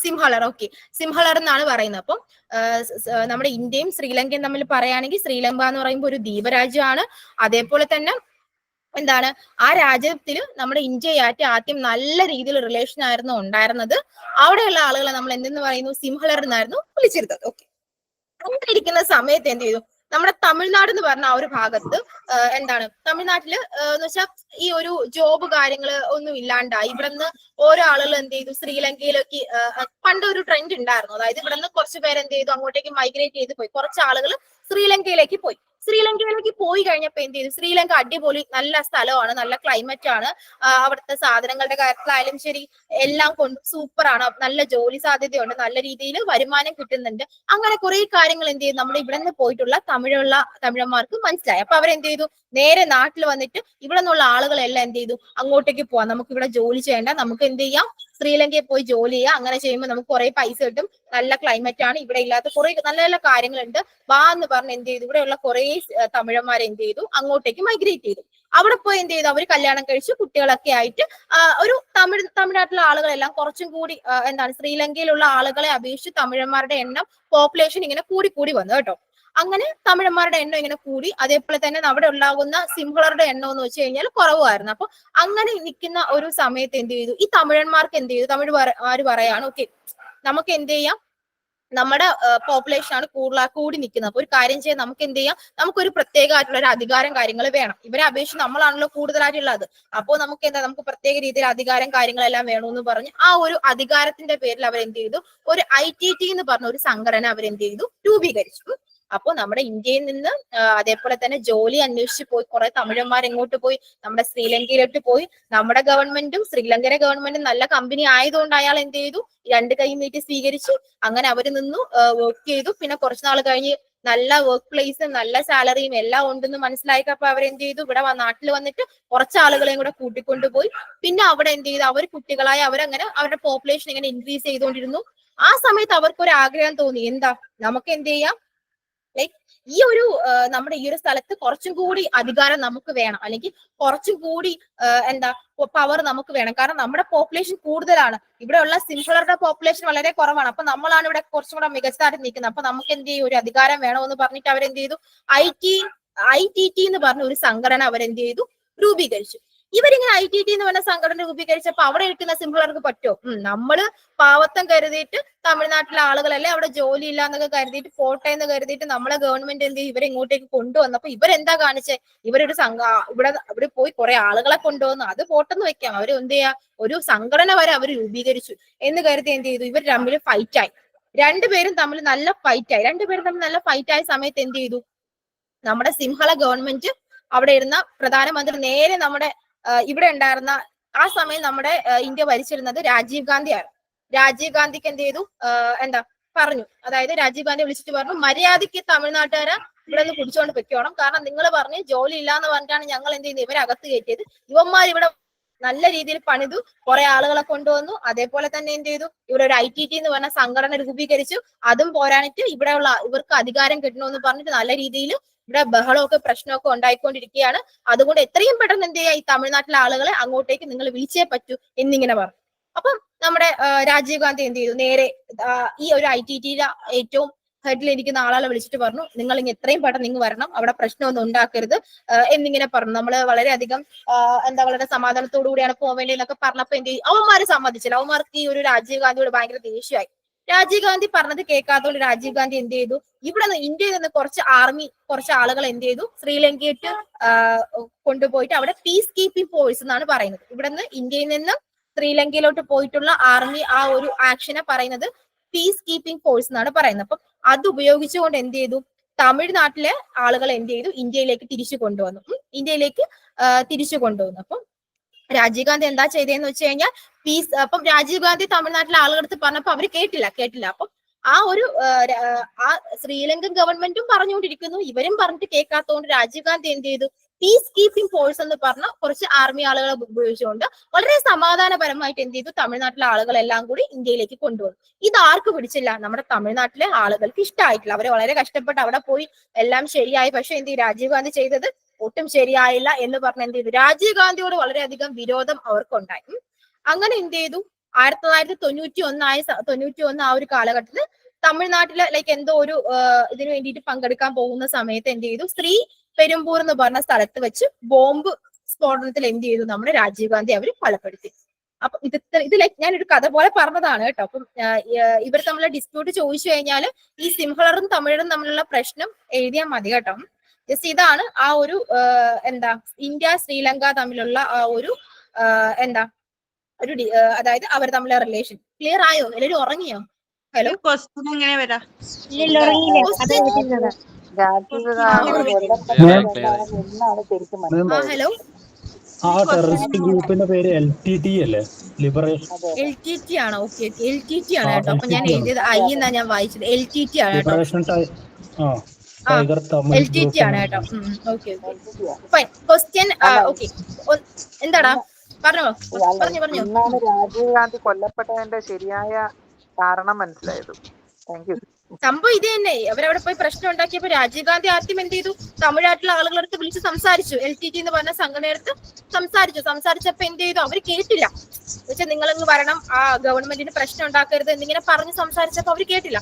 സിംഹളർ. ഓക്കെ, സിംഹളർ എന്നാണ് പറയുന്നത്. അപ്പം നമ്മുടെ ഇന്ത്യയും ശ്രീലങ്കയും തമ്മിൽ പറയുകയാണെങ്കിൽ ശ്രീലങ്ക എന്ന് പറയുമ്പോൾ ഒരു ദ്വീപരാജ്യമാണ്. അതേപോലെ തന്നെ ആ രാജ്യത്തിൽ നമ്മുടെ ഇന്ത്യയായിട്ട് ആദ്യം നല്ല രീതിയിൽ റിലേഷൻ ആയിരുന്നു ഉണ്ടായിരുന്നത്. അവിടെയുള്ള ആളുകളെ നമ്മൾ എന്തെന്ന് പറയുന്നു? സിംഹളർ എന്നായിരുന്നു വിളിച്ചിരുന്നത്. ഓക്കെ, അങ്ങനെ ഇരിക്കുന്ന സമയത്ത് എന്ത് ചെയ്തു? നമ്മുടെ തമിഴ്നാട് എന്ന് പറഞ്ഞ ആ ഒരു ഭാഗത്ത് തമിഴ്നാട്ടില് എന്ന് വെച്ചാൽ ഈ ഒരു ജോബ് കാര്യങ്ങള് ഒന്നും ഇല്ലാണ്ടായി. ഇവിടുന്ന് ഓരോ ആളുകൾ എന്ത് ചെയ്തു? ശ്രീലങ്കയിലേക്ക് പണ്ട് ഒരു ട്രെൻഡ് ഉണ്ടായിരുന്നു. അതായത് ഇവിടുന്ന് കുറച്ച് പേര് എന്ത് ചെയ്തു? അങ്ങോട്ടേക്ക് മൈഗ്രേറ്റ് ചെയ്ത് പോയി. കുറച്ച് ആളുകൾ ശ്രീലങ്കയിലേക്ക് പോയി കഴിഞ്ഞപ്പോ എന്ത് ചെയ്തു? ശ്രീലങ്ക അടിപൊളി നല്ല സ്ഥലമാണ്, നല്ല ക്ലൈമറ്റ് ആണ്. അവിടുത്തെ സാധനങ്ങളുടെ കാര്യത്തിലായാലും ശരി എല്ലാം കൊണ്ട് സൂപ്പറാണ്. നല്ല ജോലി സാധ്യതയുണ്ട്, നല്ല രീതിയിൽ വരുമാനം കിട്ടുന്നുണ്ട്. അങ്ങനെ കുറെ കാര്യങ്ങൾ എന്ത് ചെയ്തു? നമ്മുടെ ഇവിടെ നിന്ന് പോയിട്ടുള്ള തമിഴന്മാർക്ക് മനസ്സിലായി. അപ്പൊ അവരെന്ത് ചെയ്തു? നേരെ നാട്ടിൽ വന്നിട്ട് ഇവിടെ നിന്നുള്ള ആളുകളെല്ലാം എന്ത് ചെയ്തു അങ്ങോട്ടേക്ക് പോവാം, നമുക്ക് ഇവിടെ ജോലി ചെയ്യേണ്ട, നമുക്ക് എന്ത് ചെയ്യാം ശ്രീലങ്കയിൽ പോയി ജോലി ചെയ്യാം, അങ്ങനെ ചെയ്യുമ്പോൾ നമുക്ക് കുറെ പൈസ കിട്ടും, നല്ല ക്ലൈമറ്റ് ആണ്, ഇവിടെ ഇല്ലാത്ത കുറെ നല്ല നല്ല കാര്യങ്ങളുണ്ട്, വാ എന്ന് പറഞ്ഞ് എന്ത് ചെയ്തു ഇവിടെയുള്ള കുറെ തമിഴന്മാരെ എന്ത് ചെയ്തു അങ്ങോട്ടേക്ക് മൈഗ്രേറ്റ് ചെയ്തു. അവിടെ പോയി എന്ത് ചെയ്തു അവർ കല്യാണം കഴിച്ചു കുട്ടികളൊക്കെ ആയിട്ട് ഒരു തമിഴ്നാട്ടിലെ ആളുകളെല്ലാം കുറച്ചും കൂടി എന്താണ് ശ്രീലങ്കയിലുള്ള ആളുകളെ അപേക്ഷിച്ച് തമിഴന്മാരുടെ എണ്ണം പോപ്പുലേഷൻ ഇങ്ങനെ കൂടി വന്നു കേട്ടോ. അങ്ങനെ തമിഴന്മാരുടെ എണ്ണം ഇങ്ങനെ കൂടി, അതേപോലെ തന്നെ അവിടെ ഉണ്ടാകുന്ന സിംഹളരുടെ എണ്ണം എന്ന് വെച്ച് കഴിഞ്ഞാൽ കുറവായിരുന്നു. അപ്പൊ അങ്ങനെ നിൽക്കുന്ന ഒരു സമയത്ത് എന്ത് ചെയ്തു ഈ തമിഴന്മാർക്ക് എന്ത് ചെയ്തു, തമിഴ്മാര് പറയാണ് ഓക്കെ നമുക്ക് എന്ത് ചെയ്യാം, നമ്മുടെ പോപ്പുലേഷൻ ആണ് കൂടി നിൽക്കുന്നത്, അപ്പൊ ഒരു കാര്യം ചെയ്യാം, നമുക്ക് എന്ത് ചെയ്യാം, നമുക്കൊരു പ്രത്യേകമായിട്ടുള്ള ഒരു അധികാരം കാര്യങ്ങൾ വേണം, ഇവരെ അപേക്ഷിച്ച് നമ്മളാണല്ലോ കൂടുതലായിട്ടുള്ളത്, അപ്പോൾ നമുക്ക് എന്താ നമുക്ക് പ്രത്യേക രീതിയിൽ അധികാരം കാര്യങ്ങളെല്ലാം വേണമെന്ന് പറഞ്ഞ് ആ ഒരു അധികാരത്തിന്റെ പേരിൽ അവരെന്ത് ചെയ്തു ഒരു ITT എന്ന് പറഞ്ഞ ഒരു സംഘടന അവരെന്ത് ചെയ്തു രൂപീകരിച്ചു. അപ്പൊ നമ്മുടെ ഇന്ത്യയിൽ നിന്ന് അതേപോലെ തന്നെ ജോലി അന്വേഷിച്ച് പോയി കുറെ തമിഴന്മാർ എങ്ങോട്ട് പോയി, നമ്മുടെ ശ്രീലങ്കയിലോട്ട് പോയി. നമ്മുടെ ഗവൺമെന്റും ശ്രീലങ്കയുടെ ഗവൺമെന്റും നല്ല കമ്പനി ആയതുകൊണ്ട് അയാൾ എന്ത് ചെയ്തു 2 കൈ നീട്ടി സ്വീകരിച്ചു. അങ്ങനെ അവര് നിന്നു വർക്ക് ചെയ്തു. പിന്നെ കുറച്ചു നാൾ കഴിഞ്ഞ് നല്ല വർക്ക് പ്ലേസും നല്ല സാലറിയും എല്ലാം ഉണ്ടെന്ന് മനസ്സിലായപ്പോ അവരെന്ത് ചെയ്തു ഇവിടെ നാട്ടിൽ വന്നിട്ട് കുറച്ച് ആളുകളെയും കൂടെ കൂട്ടിക്കൊണ്ടുപോയി. പിന്നെ അവിടെ എന്ത് ചെയ്തു അവർ കുട്ടികളായി അവരങ്ങനെ അവരുടെ പോപ്പുലേഷൻ ഇങ്ങനെ ഇൻക്രീസ് ചെയ്തുകൊണ്ടിരുന്നു. ആ സമയത്ത് അവർക്കൊരു ആഗ്രഹം തോന്നി, എന്താ നമുക്ക് എന്ത് ചെയ്യാം, ലൈക്ക് ഈ ഒരു നമ്മുടെ ഈ ഒരു സ്ഥലത്ത് കുറച്ചും കൂടി അധികാരം നമുക്ക് വേണം, അല്ലെങ്കിൽ കുറച്ചും കൂടി എന്താ പവർ നമുക്ക് വേണം, കാരണം നമ്മുടെ പോപ്പുലേഷൻ കൂടുതലാണ്, ഇവിടെ ഉള്ള സിംഹളരുടെ പോപ്പുലേഷൻ വളരെ കുറവാണ്, അപ്പൊ നമ്മളാണ് ഇവിടെ കുറച്ചും കൂടെ മികച്ചതായിട്ട് നിൽക്കുന്നത്, അപ്പൊ നമുക്ക് എന്ത് ചെയ്യും ഒരു അധികാരം വേണമെന്ന് പറഞ്ഞിട്ട് അവരെന്ത് ചെയ്തു ITT എന്ന് പറഞ്ഞ ഒരു സംഘടന അവരെന്ത് ചെയ്തു രൂപീകരിച്ചു. ഇവരിങ്ങനെ ITT എന്ന് പറഞ്ഞ സംഘടന രൂപീകരിച്ചപ്പോ അവിടെ ഇരിക്കുന്ന സിംഹളർക്ക് പറ്റുമോ, നമ്മള് പാവത്തം കരുതിയിട്ട് തമിഴ്നാട്ടിലെ ആളുകളല്ലേ അവിടെ ജോലി ഇല്ല എന്നൊക്കെ കരുതിയിട്ട് പോട്ടെ എന്ന് കരുതിയിട്ട് നമ്മളെ ഗവൺമെന്റ് എന്ത് ചെയ്യും ഇവരെ ഇങ്ങോട്ടേക്ക് കൊണ്ടുവന്നപ്പോ ഇവരെന്താ കാണിച്ചേ, ഇവരൊരു ഇവിടെ പോയി കുറെ ആളുകളെ കൊണ്ടുവന്നു, അത് പോട്ടെന്ന് വെക്കാം, അവർ എന്ത് ചെയ്യാ ഒരു സംഘടന വരെ അവർ രൂപീകരിച്ചു എന്ന് കരുതി എന്ത് ചെയ്തു ഇവർ തമ്മിൽ ഫൈറ്റ് ആയി, രണ്ടുപേരും തമ്മിൽ നല്ല ഫൈറ്റ് ആയ സമയത്ത് എന്ത് ചെയ്തു നമ്മുടെ സിംഹള ഗവൺമെന്റ് അവിടെ ഇരുന്ന പ്രധാനമന്ത്രി നേരെ നമ്മുടെ ഇവിടെ ഉണ്ടായിരുന്ന ആ സമയം നമ്മുടെ ഇന്ത്യ ഭരിച്ചിരുന്നത് രാജീവ് ഗാന്ധിയാണ്. രാജീവ് ഗാന്ധിക്ക് എന്ത് ചെയ്തു എന്താ പറഞ്ഞു, അതായത് രാജീവ് ഗാന്ധി വിളിച്ചിട്ട് പറഞ്ഞു മര്യാദയ്ക്ക് തമിഴ്നാട്ടുകാരെ ഇവിടെ നിന്ന് പിടിച്ചുകൊണ്ട് പൊയ്ക്കോണം, കാരണം നിങ്ങൾ പറഞ്ഞ് ജോലി ഇല്ലാന്ന് പറഞ്ഞിട്ടാണ് ഞങ്ങൾ എന്ത് ചെയ്യുന്നത് ഇവരെ അകത്ത് കയറ്റിയത്, ഇവന്മാർ ഇവിടെ നല്ല രീതിയിൽ പണിതു, കുറെ ആളുകളെ കൊണ്ടുവന്നു, അതേപോലെ തന്നെ എന്ത് ചെയ്തു ഇവിടെ ഒരു ITT എന്ന് പറഞ്ഞ സംഘടന രൂപീകരിച്ചു, അതും പോരാനിട്ട് ഇവിടെയുള്ള ഇവർക്ക് അധികാരം കിട്ടണമെന്ന് പറഞ്ഞിട്ട് നല്ല രീതിയിൽ ഇവിടെ ബഹളമൊക്കെ പ്രശ്നമൊക്കെ ഉണ്ടായിക്കൊണ്ടിരിക്കുകയാണ്, അതുകൊണ്ട് എത്രയും പെട്ടെന്ന് എന്ത് ചെയ്യുക ഈ തമിഴ്നാട്ടിലെ ആളുകളെ അങ്ങോട്ടേക്ക് നിങ്ങൾ വിളിച്ചേ പറ്റൂ എന്നിങ്ങനെ പറഞ്ഞു. അപ്പം നമ്മുടെ രാജീവ് ഗാന്ധി എന്ത് ചെയ്തു നേരെ ഈ ഒരു ITTയുടെ ഏറ്റവും ഹെഡിലിരിക്കുന്ന ആളെ വിളിച്ചിട്ട് പറഞ്ഞു നിങ്ങൾ ഇങ്ങനെ എത്രയും പെട്ടെന്ന് നിങ്ങൾ വരണം, അവിടെ പ്രശ്നമൊന്നും ഉണ്ടാക്കരുത് എന്നിങ്ങനെ പറഞ്ഞു. നമ്മള് വളരെയധികം വളരെ സമാധാനത്തോടു കൂടിയാണ് പോകാൻ വേണ്ടി എന്നൊക്കെ പറഞ്ഞപ്പോ എന്ത് ചെയ്യും അവന്മാര് സമ്മതിച്ചില്ല, അവന്മാർക്ക് ഈ ഒരു രാജീവ് ഗാന്ധിയോട് ഭയങ്കര ദേഷ്യമായി. രാജീവ് ഗാന്ധി പറഞ്ഞത് കേൾക്കാത്തതുകൊണ്ട് രാജീവ് ഗാന്ധി എന്ത് ചെയ്തു ഇവിടെ നിന്ന് ഇന്ത്യയിൽ നിന്ന് കുറച്ച് ആളുകൾ എന്ത് ചെയ്തു ശ്രീലങ്കയിട്ട് കൊണ്ടുപോയിട്ട് അവിടെ പീസ് കീപ്പിംഗ് ഫോഴ്സ് എന്നാണ് പറയുന്നത്, ഇവിടെ നിന്ന് ഇന്ത്യയിൽ നിന്ന് ശ്രീലങ്കയിലോട്ട് പോയിട്ടുള്ള ആർമി ആ ഒരു ആക്ഷനെ പറയുന്നത് പീസ് കീപ്പിംഗ് ഫോഴ്സ് എന്നാണ് പറയുന്നത്. അപ്പം അത് ഉപയോഗിച്ചുകൊണ്ട് എന്ത് ചെയ്തു തമിഴ്നാട്ടിലെ ആളുകൾ എന്ത് ചെയ്തു ഇന്ത്യയിലേക്ക് തിരിച്ചു കൊണ്ടുവന്നു. അപ്പം രാജീവ് ഗാന്ധി എന്താ ചെയ്തതെന്ന് വെച്ച് കഴിഞ്ഞാൽ അപ്പം രാജീവ് ഗാന്ധി തമിഴ്നാട്ടിലെ ആളുകളടുത്ത് പറഞ്ഞപ്പോ അവര് കേട്ടില്ല. അപ്പം ആ ഒരു ശ്രീലങ്കൻ ഗവൺമെന്റും പറഞ്ഞുകൊണ്ടിരിക്കുന്നു, ഇവരും പറഞ്ഞിട്ട് കേൾക്കാത്തതുകൊണ്ട് രാജീവ് ഗാന്ധി എന്ത് ചെയ്തു പീസ് കീപ്പിംഗ് ഫോഴ്സ് എന്ന് പറഞ്ഞ കുറച്ച് ആർമി ആളുകളെ ഉപയോഗിച്ചുകൊണ്ട് വളരെ സമാധാനപരമായിട്ട് എന്ത് ചെയ്തു തമിഴ്നാട്ടിലെ ആളുകളെല്ലാം കൂടി ഇന്ത്യയിലേക്ക് കൊണ്ടുവന്നു. ഇത് ആർക്ക് പിടിച്ചില്ല, നമ്മുടെ തമിഴ്നാട്ടിലെ ആളുകൾക്ക് ഇഷ്ടമായിട്ടില്ല, അവര് വളരെ കഷ്ടപ്പെട്ട് അവിടെ പോയി എല്ലാം ശരിയായി, പക്ഷെ എന്ത് രാജീവ് ഗാന്ധി ചെയ്തത് ഒട്ടും ശരിയായില്ല എന്ന് പറഞ്ഞ് എന്ത് ചെയ്തു രാജീവ് ഗാന്ധിയോട് വളരെയധികം വിരോധം അവർക്കുണ്ടായി. അങ്ങനെ എന്ത് ചെയ്തു 1991 ആ ഒരു കാലഘട്ടത്തിൽ തമിഴ്നാട്ടിലെ എന്തോ ഒരു ഇതിനു വേണ്ടിയിട്ട് പങ്കെടുക്കാൻ പോകുന്ന സമയത്ത് എന്ത് ചെയ്തു പെരുമ്പൂർ എന്ന് പറഞ്ഞ സ്ഥലത്ത് വെച്ച് ബോംബ് സ്ഫോടനത്തിൽ എന്ത് ചെയ്തു നമ്മുടെ രാജീവ് ഗാന്ധി അവർ കൊലപ്പെടുത്തി. അപ്പൊ ഇത് ഞാനൊരു കഥ പോലെ പറഞ്ഞതാണ് കേട്ടോ. അപ്പം ഇവർ തമ്മിലുള്ള ഡിസ്പ്യൂട്ട് ചോദിച്ചു കഴിഞ്ഞാൽ ഈ സിംഹളറും തമിഴരും തമ്മിലുള്ള പ്രശ്നം എഴുതിയാൽ മതി കേട്ടോ. ജസ്റ്റ് ഇതാണ് ആ ഒരു ഇന്ത്യ ശ്രീലങ്ക തമ്മിലുള്ള ആ ഒരു അതായത് അവർ തമ്മിലുള്ള റിലേഷൻ. ക്ലിയർ ആയോ? എല്ലാവരും ഉറങ്ങിയോ? ഹലോ, ഹലോ, ആ ടെററിസ്റ്റ് ഗ്രൂപ്പിന്റെ പേര് LTT അല്ലേ? ലിബറേഷൻ LTT ആണോ? ഓക്കെ, LTT ആണ് കേട്ടോ. അപ്പൊ ഞാൻ എഴുതിയത് I എന്നാ ഞാൻ വായിച്ചത്, LTT ആണ് കേട്ടോ. ടൈഗർ തമിഴ് LTT ഗ്രൂപ്പ് ആണ് കേട്ടോ. Okay fine. ക്വസ്റ്റ്യൻ ഓക്കെ എന്താടാ പറഞ്ഞോ പറഞ്ഞു. ഇന്നാണ് രാജീവ് ഗാന്ധി കൊല്ലപ്പെട്ടതിന്റെ ശരിയായ കാരണം മനസ്സിലായത്. Thank you. സംഭവം ഇത് തന്നെ. അവരവിടെ പോയി പ്രശ്നം ഉണ്ടാക്കിയപ്പോ രാജീവ് ഗാന്ധി ആദ്യം എന്ത് ചെയ്തു, തമിഴ്നാട്ടിലെ ആളുകളടുത്ത് വിളിച്ച് സംസാരിച്ചു. LTT എന്ന് പറഞ്ഞ സംഘടനയടുത്ത് സംസാരിച്ചപ്പോ എന്ത് ചെയ്തു, അവര് കേട്ടില്ല. എന്നുവെച്ചാൽ നിങ്ങളങ്ങ് വരണം, ആ ഗവൺമെന്റിന് പ്രശ്നം ഉണ്ടാക്കരുത് എന്നിങ്ങനെ പറഞ്ഞ് സംസാരിച്ചപ്പോ അവര് കേട്ടില്ല.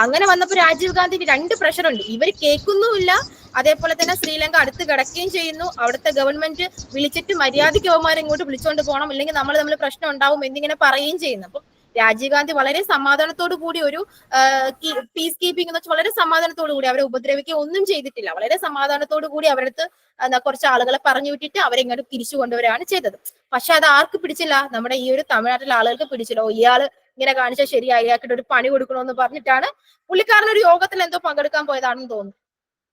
അങ്ങനെ വന്നപ്പോ രാജീവ് ഗാന്ധിക്ക് 2 പ്രഷറുണ്ട്. ഇവർ കേൾക്കുന്നുമില്ല, അതേപോലെ തന്നെ ശ്രീലങ്ക അടുത്ത് കിടക്കുകയും ചെയ്യുന്നു. അവിടുത്തെ ഗവൺമെന്റ് വിളിച്ചിട്ട് മര്യാദയ്ക്ക് അവന്മാരെ ഇങ്ങോട്ട് വിളിച്ചോണ്ട് പോകണം, ഇല്ലെങ്കിൽ നമ്മൾ തമ്മിൽ പ്രശ്നം ഉണ്ടാവും എന്നിങ്ങനെ പറയുകയും ചെയ്യുന്നു. അപ്പൊ രാജീവ് ഗാന്ധി വളരെ സമാധാനത്തോടു കൂടി ഒരു പീസ് കീപ്പിംഗ് എന്ന് വെച്ചാൽ വളരെ സമാധാനത്തോടു കൂടി അവരെ ഉപദ്രവിക്കുക ഒന്നും ചെയ്തിട്ടില്ല. വളരെ സമാധാനത്തോടു കൂടി അവരടുത്ത് കുറച്ച് ആളുകളെ പറഞ്ഞു വിട്ടിട്ട് അവരെ ഇങ്ങോട്ട് തിരിച്ചു കൊണ്ടുവരികയാണ് ചെയ്തത്. പക്ഷെ അത് ആർക്ക് പിടിച്ചില്ല? നമ്മുടെ ഈ ഒരു തമിഴ്നാട്ടിലെ ആളുകൾക്ക് പിടിച്ചില്ല. ഇയാള് ഇങ്ങനെ കാണിച്ചാൽ ശരിയായി, ഇയാൾക്കിട്ട് ഒരു പണി കൊടുക്കണമെന്ന് പറഞ്ഞിട്ടാണ് പുള്ളിക്കാരൻ ഒരു യോഗത്തിൽ എന്തോ പങ്കെടുക്കാൻ പോയതാണെന്ന് തോന്നുന്നു.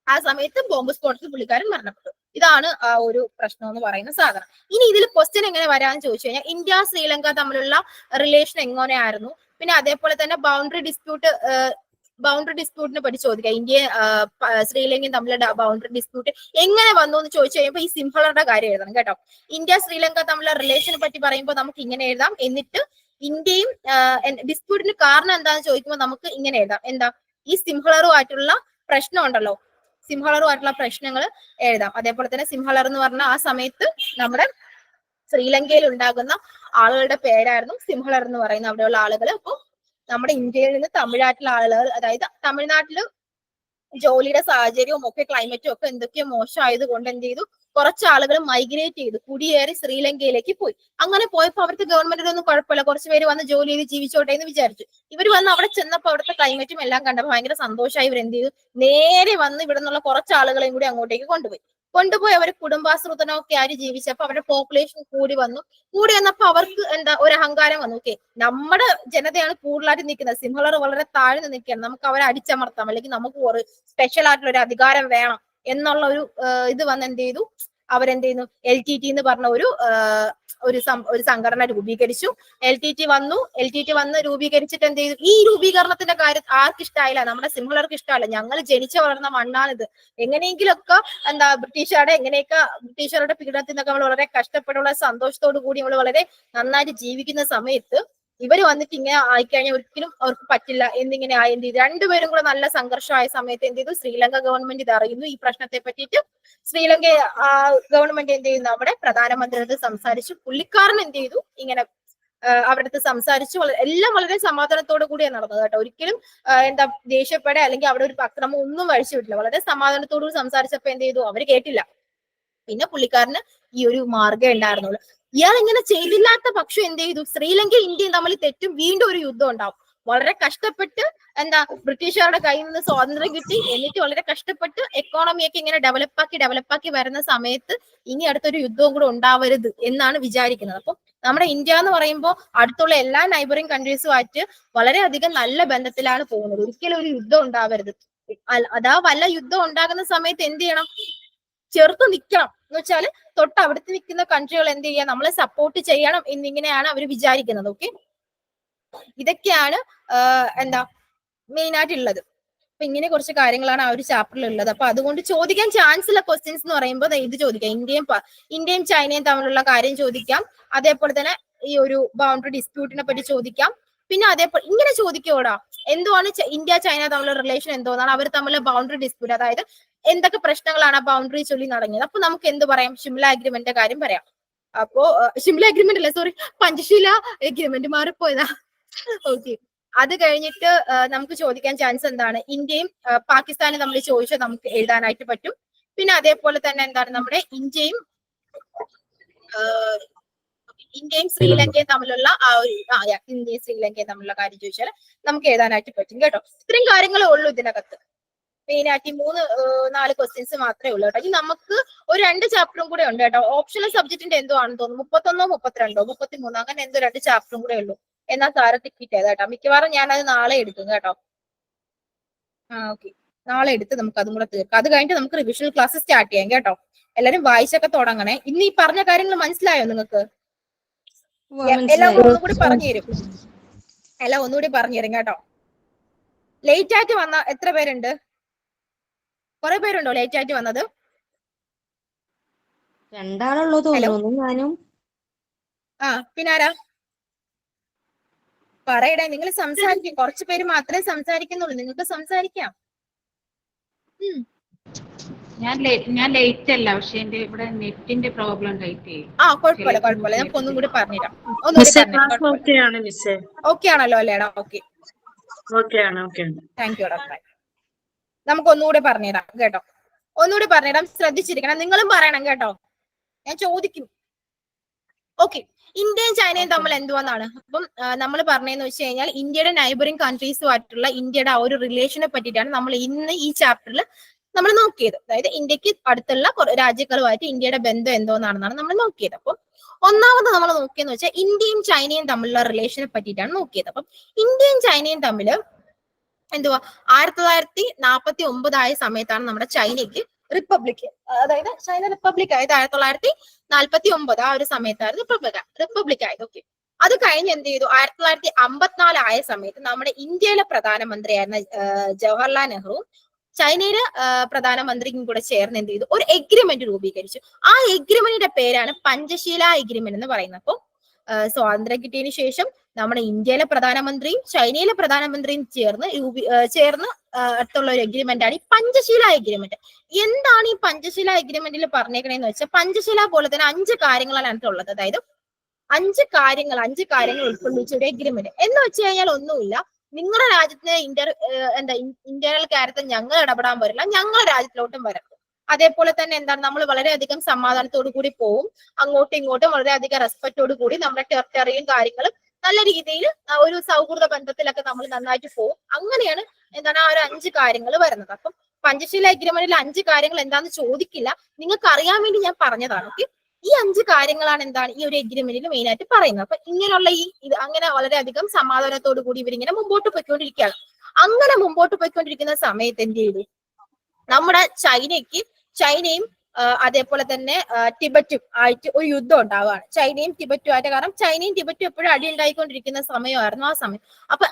ആ സമയത്ത് ബോംബ് സ്ഫോടനത്തിൽ പുള്ളിക്കാരൻ മരണപ്പെട്ടു. ഇതാണ് ആ ഒരു പ്രശ്നം എന്ന് പറയുന്ന സാധനം. ഇനി ഇതിൽ ക്വസ്റ്റ്യൻ എങ്ങനെ വരാന്ന് ചോദിച്ചു കഴിഞ്ഞാൽ, ഇന്ത്യ ശ്രീലങ്ക തമ്മിലുള്ള റിലേഷൻ എങ്ങനെയായിരുന്നു, പിന്നെ അതേപോലെ തന്നെ ബൗണ്ടറി ഡിസ്പ്യൂട്ടിനെ പറ്റി ചോദിക്കാം. ഇന്ത്യ ശ്രീലങ്കയും തമ്മിലുള്ള ബൗണ്ടറി ഡിസ്പ്യൂട്ട് എങ്ങനെ വന്നു എന്ന് ചോദിച്ചു കഴിയുമ്പോൾ ഈ സിംഹളറുടെ കാര്യം എഴുതണം കേട്ടോ. ഇന്ത്യ ശ്രീലങ്ക തമ്മിലുള്ള റിലേഷനെ പറ്റി പറയുമ്പോൾ നമുക്ക് ഇങ്ങനെ എഴുതാം. എന്നിട്ട് ഇന്ത്യയും ഡിസ്പ്യൂട്ടിന് കാരണം എന്താണെന്ന് ചോദിക്കുമ്പോൾ നമുക്ക് ഇങ്ങനെ എഴുതാം. എന്താ, ഈ സിംഹളറുമായിട്ടുള്ള പ്രശ്നം ഉണ്ടല്ലോ, സിംഹളറുമായിട്ടുള്ള പ്രശ്നങ്ങൾ എഴുതാം. അതേപോലെ തന്നെ സിംഹളർ എന്ന് പറഞ്ഞ ആ സമയത്ത് നമ്മുടെ ശ്രീലങ്കയിൽ ഉണ്ടാകുന്ന ആളുകളുടെ പേരായിരുന്നു സിംഹളർ എന്ന് പറയുന്ന അവിടെയുള്ള ആളുകൾ. അപ്പൊ നമ്മുടെ ഇന്ത്യയിൽ നിന്ന് തമിഴ്നാട്ടിലെ ആളുകൾ, അതായത് തമിഴ്നാട്ടില് ജോലിയുടെ സാഹചര്യവും ഒക്കെ ക്ലൈമറ്റും ഒക്കെ എന്തൊക്കെയോ മോശമായത് കൊണ്ട് എന്ത് ചെയ്തു, കുറച്ച് ആളുകൾ മൈഗ്രേറ്റ് ചെയ്തു, കുടിയേറി ശ്രീലങ്കയിലേക്ക് പോയി. അങ്ങനെ പോയപ്പോ അവർക്ക് ഗവൺമെന്റിനൊന്നും കുഴപ്പമില്ല, കുറച്ച് പേര് വന്ന് ജോലി ചെയ്ത് ജീവിച്ചോട്ടെ എന്ന് വിചാരിച്ചു. ഇവർ വന്ന് അവിടെ ചെന്നപ്പോ അവിടുത്തെ ക്ലൈമറ്റും എല്ലാം കണ്ടപ്പോൾ ഭയങ്കര സന്തോഷമായി. ഇവർ എന്ത് ചെയ്തു, നേരെ വന്ന് ഇവിടെ നിന്നുള്ള കുറച്ച് ആളുകളെയും കൂടി അങ്ങോട്ടേക്ക് കൊണ്ടുപോയി അവർ കുടുംബാസൂത്രണമൊക്കെ ആര് ജീവിച്ചപ്പോ അവരുടെ പോപ്പുലേഷൻ കൂടി വന്നപ്പോ അവർക്ക് എന്താ ഒരു അഹങ്കാരം വന്നു. ഓക്കെ, നമ്മുടെ ജനതയാണ് കൂടുതലായിട്ട് നിൽക്കുന്നത്, സിംഹളർ വളരെ താഴ്ന്നു നിൽക്കുകയാണ്, നമുക്ക് അവരെ അടിച്ചമർത്താം, അല്ലെങ്കിൽ നമുക്ക് ഒരു സ്പെഷ്യൽ ആയിട്ടുള്ള ഒരു അധികാരം വേണം എന്നുള്ള ഒരു ഇത് വന്ന് എന്ത് ചെയ്തു, അവരെന്ത് ചെയ്യുന്നു, LTT എന്ന് പറഞ്ഞ ഒരു സംഘടന രൂപീകരിച്ചു. LTT വന്ന് രൂപീകരിച്ചിട്ട് എന്ത് ചെയ്തു, ഈ രൂപീകരണത്തിന്റെ കാര്യം ആർക്ക് ഇഷ്ടമായില്ല, നമ്മുടെ സിംഹളർക്ക് ഇഷ്ടമല്ല. ഞങ്ങൾ ജനിച്ചു വളർന്ന മണ്ണാണിത്, എങ്ങനെയെങ്കിലൊക്കെ എന്താ ബ്രിട്ടീഷുകാരുടെ പീഡനത്തിൽ നിന്നൊക്കെ നമ്മൾ വളരെ കഷ്ടപ്പെട്ടുള്ള സന്തോഷത്തോടു കൂടി നമ്മൾ വളരെ നന്നായിട്ട് ജീവിക്കുന്ന സമയത്ത് ഇവര് വന്നിട്ട് ഇങ്ങനെ ആയിക്കഴിഞ്ഞാൽ ഒരിക്കലും അവർക്ക് പറ്റില്ല എന്നിങ്ങനെ എന്ത് ചെയ്തു, രണ്ടുപേരും കൂടെ നല്ല സംഘർഷമായ സമയത്ത് എന്ത് ചെയ്തു, ശ്രീലങ്ക ഗവൺമെന്റ് ഇത് അറിയുന്നു ഈ പ്രശ്നത്തെ പറ്റിയിട്ട്. ശ്രീലങ്ക ഗവൺമെന്റ് എന്ത് ചെയ്യുന്നു, അവിടെ പ്രധാനമന്ത്രിയുടെ സംസാരിച്ചു. പുള്ളിക്കാരൻ എന്ത് ചെയ്തു, ഇങ്ങനെ അവരുടെ അടുത്ത് സംസാരിച്ചു. എല്ലാം വളരെ സമാധാനത്തോടു കൂടിയാണ് നടന്നത് കേട്ടോ. ഒരിക്കലും എന്താ ദേഷ്യപ്പെടെ അല്ലെങ്കിൽ അവിടെ ഒരു അക്രമം ഒന്നും കഴിച്ചു വിട്ടില്ല. വളരെ സമാധാനത്തോടു കൂടി സംസാരിച്ചപ്പോ എന്ത് ചെയ്തു, അവര് കേട്ടില്ല. പിന്നെ പുള്ളിക്കാരന് ഈ ഒരു മാർഗ്ഗം ഉണ്ടായിരുന്നുള്ളൂ. ഇയാൾ ഇങ്ങനെ ചെയ്തില്ലാത്ത പക്ഷം എന്ത് ചെയ്തു, ശ്രീലങ്കയും ഇന്ത്യയും തമ്മിൽ തെറ്റും, വീണ്ടും ഒരു യുദ്ധം ഉണ്ടാവും. വളരെ കഷ്ടപ്പെട്ട് ബ്രിട്ടീഷുകാരുടെ കയ്യിൽ നിന്ന് സ്വാതന്ത്ര്യം കിട്ടി, എന്നിട്ട് വളരെ കഷ്ടപ്പെട്ട് എക്കോണമിയൊക്കെ ഇങ്ങനെ ഡെവലപ്പാക്കി വരുന്ന സമയത്ത് ഇനി അടുത്തൊരു യുദ്ധവും കൂടെ ഉണ്ടാവരുത് എന്നാണ് വിചാരിക്കുന്നത്. അപ്പൊ നമ്മുടെ ഇന്ത്യ എന്ന് പറയുമ്പോൾ അടുത്തുള്ള എല്ലാ നൈബറിംഗ് കൺട്രീസുമായിട്ട് വളരെയധികം നല്ല ബന്ധത്തിലാണ് പോകുന്നത്. ഒരിക്കലും ഒരു യുദ്ധം ഉണ്ടാവരുത്. അതാ വല്ല യുദ്ധം ഉണ്ടാകുന്ന സമയത്ത് എന്ത് ചെയ്യണം, ചെറുത്ത് നിൽക്കണം എന്ന് വെച്ചാല് തൊട്ട് അവിടുത്തെ നിൽക്കുന്ന കൺട്രികൾ എന്ത് ചെയ്യുക, നമ്മളെ സപ്പോർട്ട് ചെയ്യണം എന്നിങ്ങനെയാണ് അവർ വിചാരിക്കുന്നത്. ഓക്കെ, ഇതൊക്കെയാണ് മെയിൻ ആയിട്ടുള്ളത്. അപ്പൊ ഇങ്ങനെ കുറച്ച് കാര്യങ്ങളാണ് ആ ഒരു ചാപ്റ്ററിൽ ഉള്ളത്. അപ്പൊ അതുകൊണ്ട് ചോദിക്കാൻ ചാൻസ് ഉള്ള ക്വസ്റ്റ്യൻസ് എന്ന് പറയുമ്പോൾ ഇത് ചോദിക്കാം, ഇന്ത്യയും ചൈനയും തമ്മിലുള്ള കാര്യം ചോദിക്കാം. അതേപോലെ തന്നെ ഈ ഒരു ബൗണ്ടറി ഡിസ്പ്യൂട്ടിനെ പറ്റി ചോദിക്കാം. പിന്നെ അതേപോലെ ഇങ്ങനെ ചോദിക്കോടാ, എന്തുവാണ് ഇന്ത്യ ചൈന തമ്മിലുള്ള റിലേഷൻ എന്തോന്നാണ്, അവർ തമ്മിലുള്ള ബൗണ്ടറി ഡിസ്പ്യൂട്ട്, അതായത് എന്തൊക്കെ പ്രശ്നങ്ങളാണ് ആ ബൗണ്ടറി ചൊല്ലി നടങ്ങിയത്. അപ്പൊ നമുക്ക് എന്ത് പറയാം, ഷിംല അഗ്രിമെന്റിന്റെ കാര്യം പറയാം. അപ്പോ ഷിംല അഗ്രിമെന്റ് അല്ല, സോറി, പഞ്ചശീല അഗ്രിമെന്റ് മാറിപ്പോയതാ. ഓക്കെ, അത് കഴിഞ്ഞിട്ട് നമുക്ക് ചോദിക്കാൻ ചാൻസ് എന്താണ്, ഇന്ത്യയും പാകിസ്ഥാനും തമ്മിൽ ചോദിച്ചാൽ നമുക്ക് എഴുതാനായിട്ട് പറ്റും. പിന്നെ അതേപോലെ തന്നെ എന്താണ്, നമ്മുടെ ഇന്ത്യയും ശ്രീലങ്കയും തമ്മിലുള്ള ഇന്ത്യയും ശ്രീലങ്കയും തമ്മിലുള്ള കാര്യം ചോദിച്ചാൽ നമുക്ക് എഴുതാനായിട്ട് പറ്റും കേട്ടോ. ഇത്രയും കാര്യങ്ങളേ ഉള്ളൂ ഇതിനകത്ത്. മെയിനായിട്ട് 3-4 ക്വസ്റ്റ്യൻസ് മാത്രമേ ഉള്ളൂ കേട്ടോ. ഇനി നമുക്ക് ഒരു 2 ചാപ്റ്ററും കൂടെ ഉണ്ട് കേട്ടോ. ഓപ്ഷണൽ സബ്ജക്റ്റിന്റെ എന്തോ ആണെന്ന് തോന്നുന്നു, 31 32 33 അങ്ങനെ എന്തോ 2 ചാപ്റ്ററും കൂടെ ഉള്ളൂ. എന്നാൽ സാറ് ടിക്കറ്റ് ചെയ്ത കേട്ടോ. മിക്കവാറും ഞാനത് നാളെ എടുക്കും കേട്ടോ. ഓക്കെ, നാളെ എടുത്ത് നമുക്ക് അതും കൂടെ തീർക്കാം. അത് കഴിഞ്ഞിട്ട് നമുക്ക് റിവിഷൻ ക്ലാസ് സ്റ്റാർട്ട് ചെയ്യാം കേട്ടോ. എല്ലാരും വായിച്ചൊക്കെ തുടങ്ങണേ. ഇന്ന് ഈ പറഞ്ഞ കാര്യങ്ങൾ മനസ്സിലായോ നിങ്ങൾക്ക്? എല്ലാം ഒന്നുകൂടി പറഞ്ഞു തരും കേട്ടോ. ലേറ്റ് ആയിട്ട് വന്ന എത്ര പേരുണ്ട്? കുറെ പേരുണ്ടോ ലേറ്റ് ആയിട്ട് വന്നത്? രണ്ടാളുള്ളൂ തോന്നുന്നു, ഞാനും. ആ പിന്നെ ആരാ പറയടേ? നിങ്ങൾ സംസാരിക്കും. കുറച്ചു പേര് മാത്രമേ സംസാരിക്കുന്നുള്ളൂ. നിങ്ങൾക്ക് സംസാരിക്കാം. ഞാൻ ലേറ്റ് അല്ല, പക്ഷെ എന്റെ ഇവിടെ നെറ്റിന്റെ പ്രോബ്ലം ഉണ്ടായിട്ടേ. ആ കുഴപ്പമില്ല. ഞാൻ ഒന്നും കൂടി പറഞ്ഞുതരാം. ഓക്കെ ആണല്ലോ അല്ലേടാ? Okay thank you. നമുക്ക് ഒന്നുകൂടെ പറഞ്ഞുതരാം കേട്ടോ. ഒന്നുകൂടി പറഞ്ഞുതരാം, ശ്രദ്ധിച്ചിരിക്കണം. നിങ്ങളും പറയണം കേട്ടോ, ഞാൻ ചോദിക്കും. ഓക്കെ, ഇന്ത്യയും ചൈനയും തമ്മിൽ എന്തുവെന്നാണ് അപ്പം നമ്മൾ പറഞ്ഞതെന്ന് വെച്ച് കഴിഞ്ഞാൽ ഇന്ത്യയുടെ നൈബറിംഗ് കൺട്രീസുമായിട്ടുള്ള ഇന്ത്യയുടെ ആ ഒരു റിലേഷനെ പറ്റിയിട്ടാണ് നമ്മൾ ഇന്ന് ഈ ചാപ്റ്ററിൽ നമ്മൾ നോക്കിയത്. അതായത് ഇന്ത്യക്ക് അടുത്തുള്ള രാജ്യങ്ങളുമായിട്ട് ഇന്ത്യയുടെ ബന്ധം എന്തോന്നാണെന്നാണ് നമ്മൾ നോക്കിയത്. അപ്പം ഒന്നാമത് നമ്മൾ നോക്കിയെന്ന് വെച്ചാൽ ഇന്ത്യയും ചൈനയും തമ്മിലുള്ള റിലേഷനെ പറ്റിയിട്ടാണ് നോക്കിയത്. അപ്പം ഇന്ത്യയും ചൈനയും തമ്മിൽ എന്തുവാ 1949 ആയ സമയത്താണ് നമ്മുടെ ചൈനയ്ക്ക് റിപ്പബ്ലിക്, അതായത് ചൈന റിപ്പബ്ലിക് ആയത് 1949 ആ ഒരു സമയത്തായിരുന്നു റിപ്പബ്ലിക് ആയത്. ഓക്കെ, അത് കഴിഞ്ഞ് എന്ത് ചെയ്തു? 1954 ആയ സമയത്ത് നമ്മുടെ ഇന്ത്യയിലെ പ്രധാനമന്ത്രിയായിരുന്ന ജവഹർലാൽ നെഹ്റു ചൈനയിലെ പ്രധാനമന്ത്രിക്കും കൂടെ ചേർന്ന് എന്ത് ചെയ്തു? ഒരു എഗ്രിമെന്റ് രൂപീകരിച്ചു. ആ എഗ്രിമെന്റിന്റെ പേരാണ് പഞ്ചശീല എഗ്രിമെന്റ് എന്ന് പറയുന്നത്. അപ്പോൾ സ്വാതന്ത്ര്യം കിട്ടിയതിനു ശേഷം നമ്മുടെ ഇന്ത്യയിലെ പ്രധാനമന്ത്രിയും ചൈനയിലെ പ്രധാനമന്ത്രിയും ചേർന്ന് അടുത്തുള്ള ഒരു എഗ്രിമെന്റ് ആണ് ഈ പഞ്ചശീല എഗ്രിമെന്റ്. എന്താണ് ഈ പഞ്ചശീല എഗ്രിമെന്റിൽ പറഞ്ഞേക്കണേന്ന് വെച്ചാൽ, പഞ്ചശീല പോലെ തന്നെ 5 കാര്യങ്ങളാണ് അതിനകത്തുള്ളത്. അതായത് 5 കാര്യങ്ങൾ ഉൾക്കൊള്ളിച്ച ഒരു എഗ്രിമെന്റ് എന്ന് വെച്ച് കഴിഞ്ഞാൽ ഒന്നുമില്ല, നിങ്ങളുടെ രാജ്യത്തിന് ഇന്റേണൽ കാര്യത്തിൽ ഞങ്ങൾ ഇടപെടാൻ വരില്ല, ഞങ്ങളുടെ രാജ്യത്തിലോട്ടും വരരുത്. അതേപോലെ തന്നെ എന്താണ്, നമ്മൾ വളരെയധികം സമാധാനത്തോടു കൂടി പോവും, അങ്ങോട്ടും ഇങ്ങോട്ടും വളരെയധികം റെസ്പെക്റ്റോട് കൂടി നമ്മുടെ ടെറിട്ടറിയും കാര്യങ്ങളും നല്ല രീതിയിൽ ഒരു സൗഹൃദ ബന്ധത്തിലൊക്കെ നമ്മൾ നന്നായിട്ട് പോകും. അങ്ങനെയാണ് എന്താണ് ആ ഒരു 5 കാര്യങ്ങൾ വരുന്നത്. അപ്പം പഞ്ചശീല എഗ്രിമെന്റിൽ 5 കാര്യങ്ങൾ എന്താന്ന് ചോദിക്കില്ല, നിങ്ങൾക്ക് അറിയാൻ വേണ്ടി ഞാൻ പറഞ്ഞതാണ്. ഓക്കെ, ഈ 5 കാര്യങ്ങളാണ് എന്താണ് ഈ ഒരു എഗ്രിമെന്റിൽ മെയിൻ ആയിട്ട് പറയുന്നത്. അപ്പൊ ഇങ്ങനെയുള്ള അങ്ങനെ വളരെയധികം സമാധാനത്തോടു കൂടി ഇവരിങ്ങനെ മുമ്പോട്ട് പോയിക്കൊണ്ടിരിക്കുകയാണ്. അങ്ങനെ മുമ്പോട്ട് പോയിക്കൊണ്ടിരിക്കുന്ന സമയത്ത് എന്ത് ചെയ്തു? നമ്മുടെ ചൈനയും അതേപോലെ തന്നെ ടിബറ്റും ആയിട്ട് ഒരു യുദ്ധം ഉണ്ടാവുകയാണ്. ചൈനയും ടിബറ്റും ആയിട്ട്. കാരണം ചൈനയും ടിബറ്റും എപ്പോഴും അടി ഉണ്ടായിക്കൊണ്ടിരിക്കുന്ന സമയമായിരുന്നു ആ സമയം. അപ്പൊ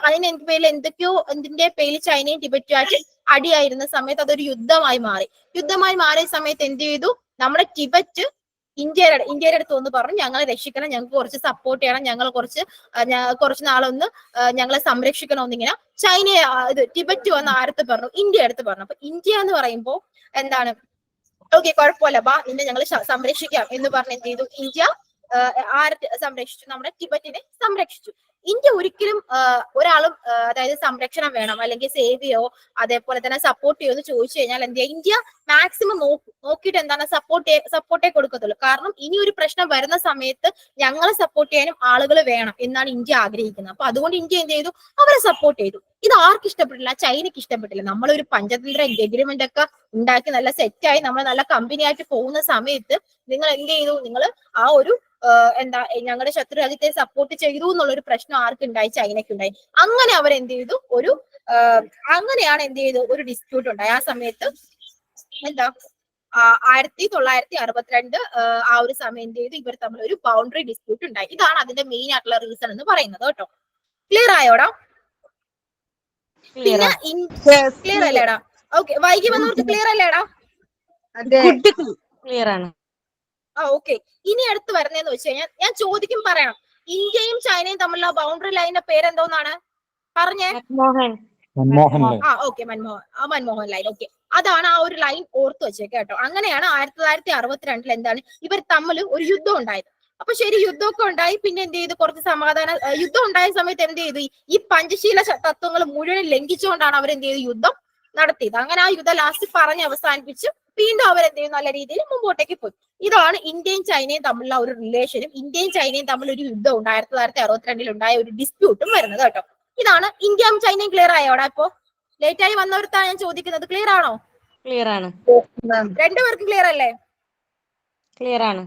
എന്തിന്റെ പേരിൽ ചൈനയും ടിബറ്റും ആയിട്ട് അടിയായിരുന്ന സമയത്ത് അതൊരു യുദ്ധമായി മാറിയ സമയത്ത് എന്ത് ചെയ്തു? നമ്മുടെ ടിബറ്റ് ഇന്ത്യയുടെ അടുത്ത് ഒന്ന് പറഞ്ഞു, ഞങ്ങളെ രക്ഷിക്കണം, ഞങ്ങൾക്ക് കുറച്ച് സപ്പോർട്ട് ചെയ്യണം, ഞങ്ങൾ കുറച്ച് നാളൊന്ന് ഞങ്ങളെ സംരക്ഷിക്കണമെന്നിങ്ങനെ ടിബറ്റ് വന്ന് ആരടുത്ത് പറഞ്ഞു? ഇന്ത്യ അടുത്ത് പറഞ്ഞു. അപ്പൊ ഇന്ത്യ എന്ന് പറയുമ്പോൾ എന്താണ്, ഓക്കെ കുഴപ്പമില്ല, നിന്നെ ഞങ്ങൾ സംരക്ഷിക്കാം എന്ന് പറഞ്ഞ് എന്ത് ചെയ്തു? ഇന്ത്യ ആരെ സംരക്ഷിച്ചു? നമ്മുടെ ടിബറ്റിനെ സംരക്ഷിച്ചു. ഇന്ത്യ ഒരിക്കലും ഒരാളും അതായത് സംരക്ഷണം വേണം അല്ലെങ്കിൽ സേവ് ചെയ്യോ അതേപോലെ തന്നെ സപ്പോർട്ട് ചെയ്യോ എന്ന് ചോദിച്ചു കഴിഞ്ഞാൽ എന്ത് ചെയ്യുക? ഇന്ത്യ മാക്സിമം നോക്കിയിട്ട് എന്താണ് സപ്പോർട്ടേ കൊടുക്കത്തുള്ളൂ. കാരണം ഇനി ഒരു പ്രശ്നം വരുന്ന സമയത്ത് ഞങ്ങളെ സപ്പോർട്ട് ചെയ്യാനും ആളുകൾ വേണം എന്നാണ് ഇന്ത്യ ആഗ്രഹിക്കുന്നത്. അപ്പൊ അതുകൊണ്ട് ഇന്ത്യ എന്ത് ചെയ്തു? അവരെ സപ്പോർട്ട് ചെയ്തു. ഇത് ആർക്കും ഇഷ്ടപ്പെട്ടില്ല? ചൈനയ്ക്ക് ഇഷ്ടപ്പെട്ടില്ല. നമ്മളൊരു പഞ്ചതന്ത്ര എഗ്രിമെന്റ് ഒക്കെ ഉണ്ടാക്കി നല്ല സെറ്റായി നമ്മൾ നല്ല കമ്പനി ആയിട്ട് പോകുന്ന സമയത്ത് നിങ്ങൾ എന്ത് ചെയ്തു? നിങ്ങൾ ആ ഒരു ഞങ്ങളുടെ ശത്രു രാജ്യത്തെ സപ്പോർട്ട് ചെയ്തു എന്നുള്ളൊരു പ്രശ്നം ആർക്കുണ്ടായി? ചൈനയ്ക്കുണ്ടായി. അങ്ങനെ അവരെന്ത് ചെയ്തു? അങ്ങനെയാണ് എന്ത് ചെയ്തു? ഒരു ഡിസ്പ്യൂട്ട് ഉണ്ടായി. ആ സമയത്ത് 1962 ആ ഒരു സമയം എന്ത് ചെയ്തു? ഇവർ തമ്മിൽ ഒരു ബൗണ്ടറി ഡിസ്പ്യൂട്ട് ഉണ്ടായി. ഇതാണ് അതിന്റെ മെയിൻ ആയിട്ടുള്ള റീസൺ എന്ന് പറയുന്നത് കേട്ടോ. ക്ലിയർ ആയോടാ? പിന്നെ ക്ലിയർ അല്ലേടാ? ഓക്കെ, വൈകി വന്നവർക്ക് ക്ലിയർ അല്ലേടാ? ക്ലിയർ ആണ്. ഓക്കെ, ഇനി അടുത്ത് വരുന്നതെന്ന് വെച്ച് കഴിഞ്ഞാൽ ഞാൻ ചോദിക്കും, പറയണം. ഇന്ത്യയും ചൈനയും തമ്മിലുള്ള ബൗണ്ടറി ലൈനിന്റെ പേരെന്തോന്നാണ്? പറഞ്ഞേ. Okay, Manmohan line. ഓക്കെ, അതാണ് ആ ഒരു ലൈൻ ഓർത്ത് വെച്ചേക്ക് കേട്ടോ. അങ്ങനെയാണ് 1962 എന്താണ് ഇവർ തമ്മിൽ ഒരു യുദ്ധം ഉണ്ടായത്. അപ്പൊ ശരി, യുദ്ധമൊക്കെ ഉണ്ടായി. പിന്നെ എന്ത് ചെയ്തു? കുറച്ച് യുദ്ധം ഉണ്ടായ സമയത്ത് എന്ത് ചെയ്തു? ഈ പഞ്ചശീല തത്വങ്ങൾ മുഴുവൻ ലംഘിച്ചുകൊണ്ടാണ് അവർ എന്ത് ചെയ്തു? യുദ്ധം നടത്തിയത്. അങ്ങനെ ആ യുദ്ധം ലാസ്റ്റ് പറഞ്ഞ് അവസാനിപ്പിച്ചു. വീണ്ടും അവരെന്ത് ചെയ്യും? നല്ല രീതിയിൽ മുമ്പോട്ടേക്ക് പോയി. ഇതാണ് ഇന്ത്യയും ചൈനയും തമ്മിലുള്ള ഒരു റിലേഷനും ഇന്ത്യയും ചൈനയും തമ്മിൽ ഒരു യുദ്ധം ഉണ്ട് 1962 ഉണ്ടായ ഒരു ഡിസ്പ്യൂട്ടും വരുന്നത് കേട്ടോ. ഇതാണ് ഇന്ത്യയും ചൈനയും. ക്ലിയർ ആയോടാ? ഇപ്പോ ലേറ്റ് ആയി വന്നവർക്കാണ് ഞാൻ ചോദിക്കുന്നത്, ക്ലിയർ ആണോ? ക്ലിയർ ആണ്. രണ്ടുപേർക്കും ക്ലിയർ അല്ലേ? ക്ലിയർ ആണ്.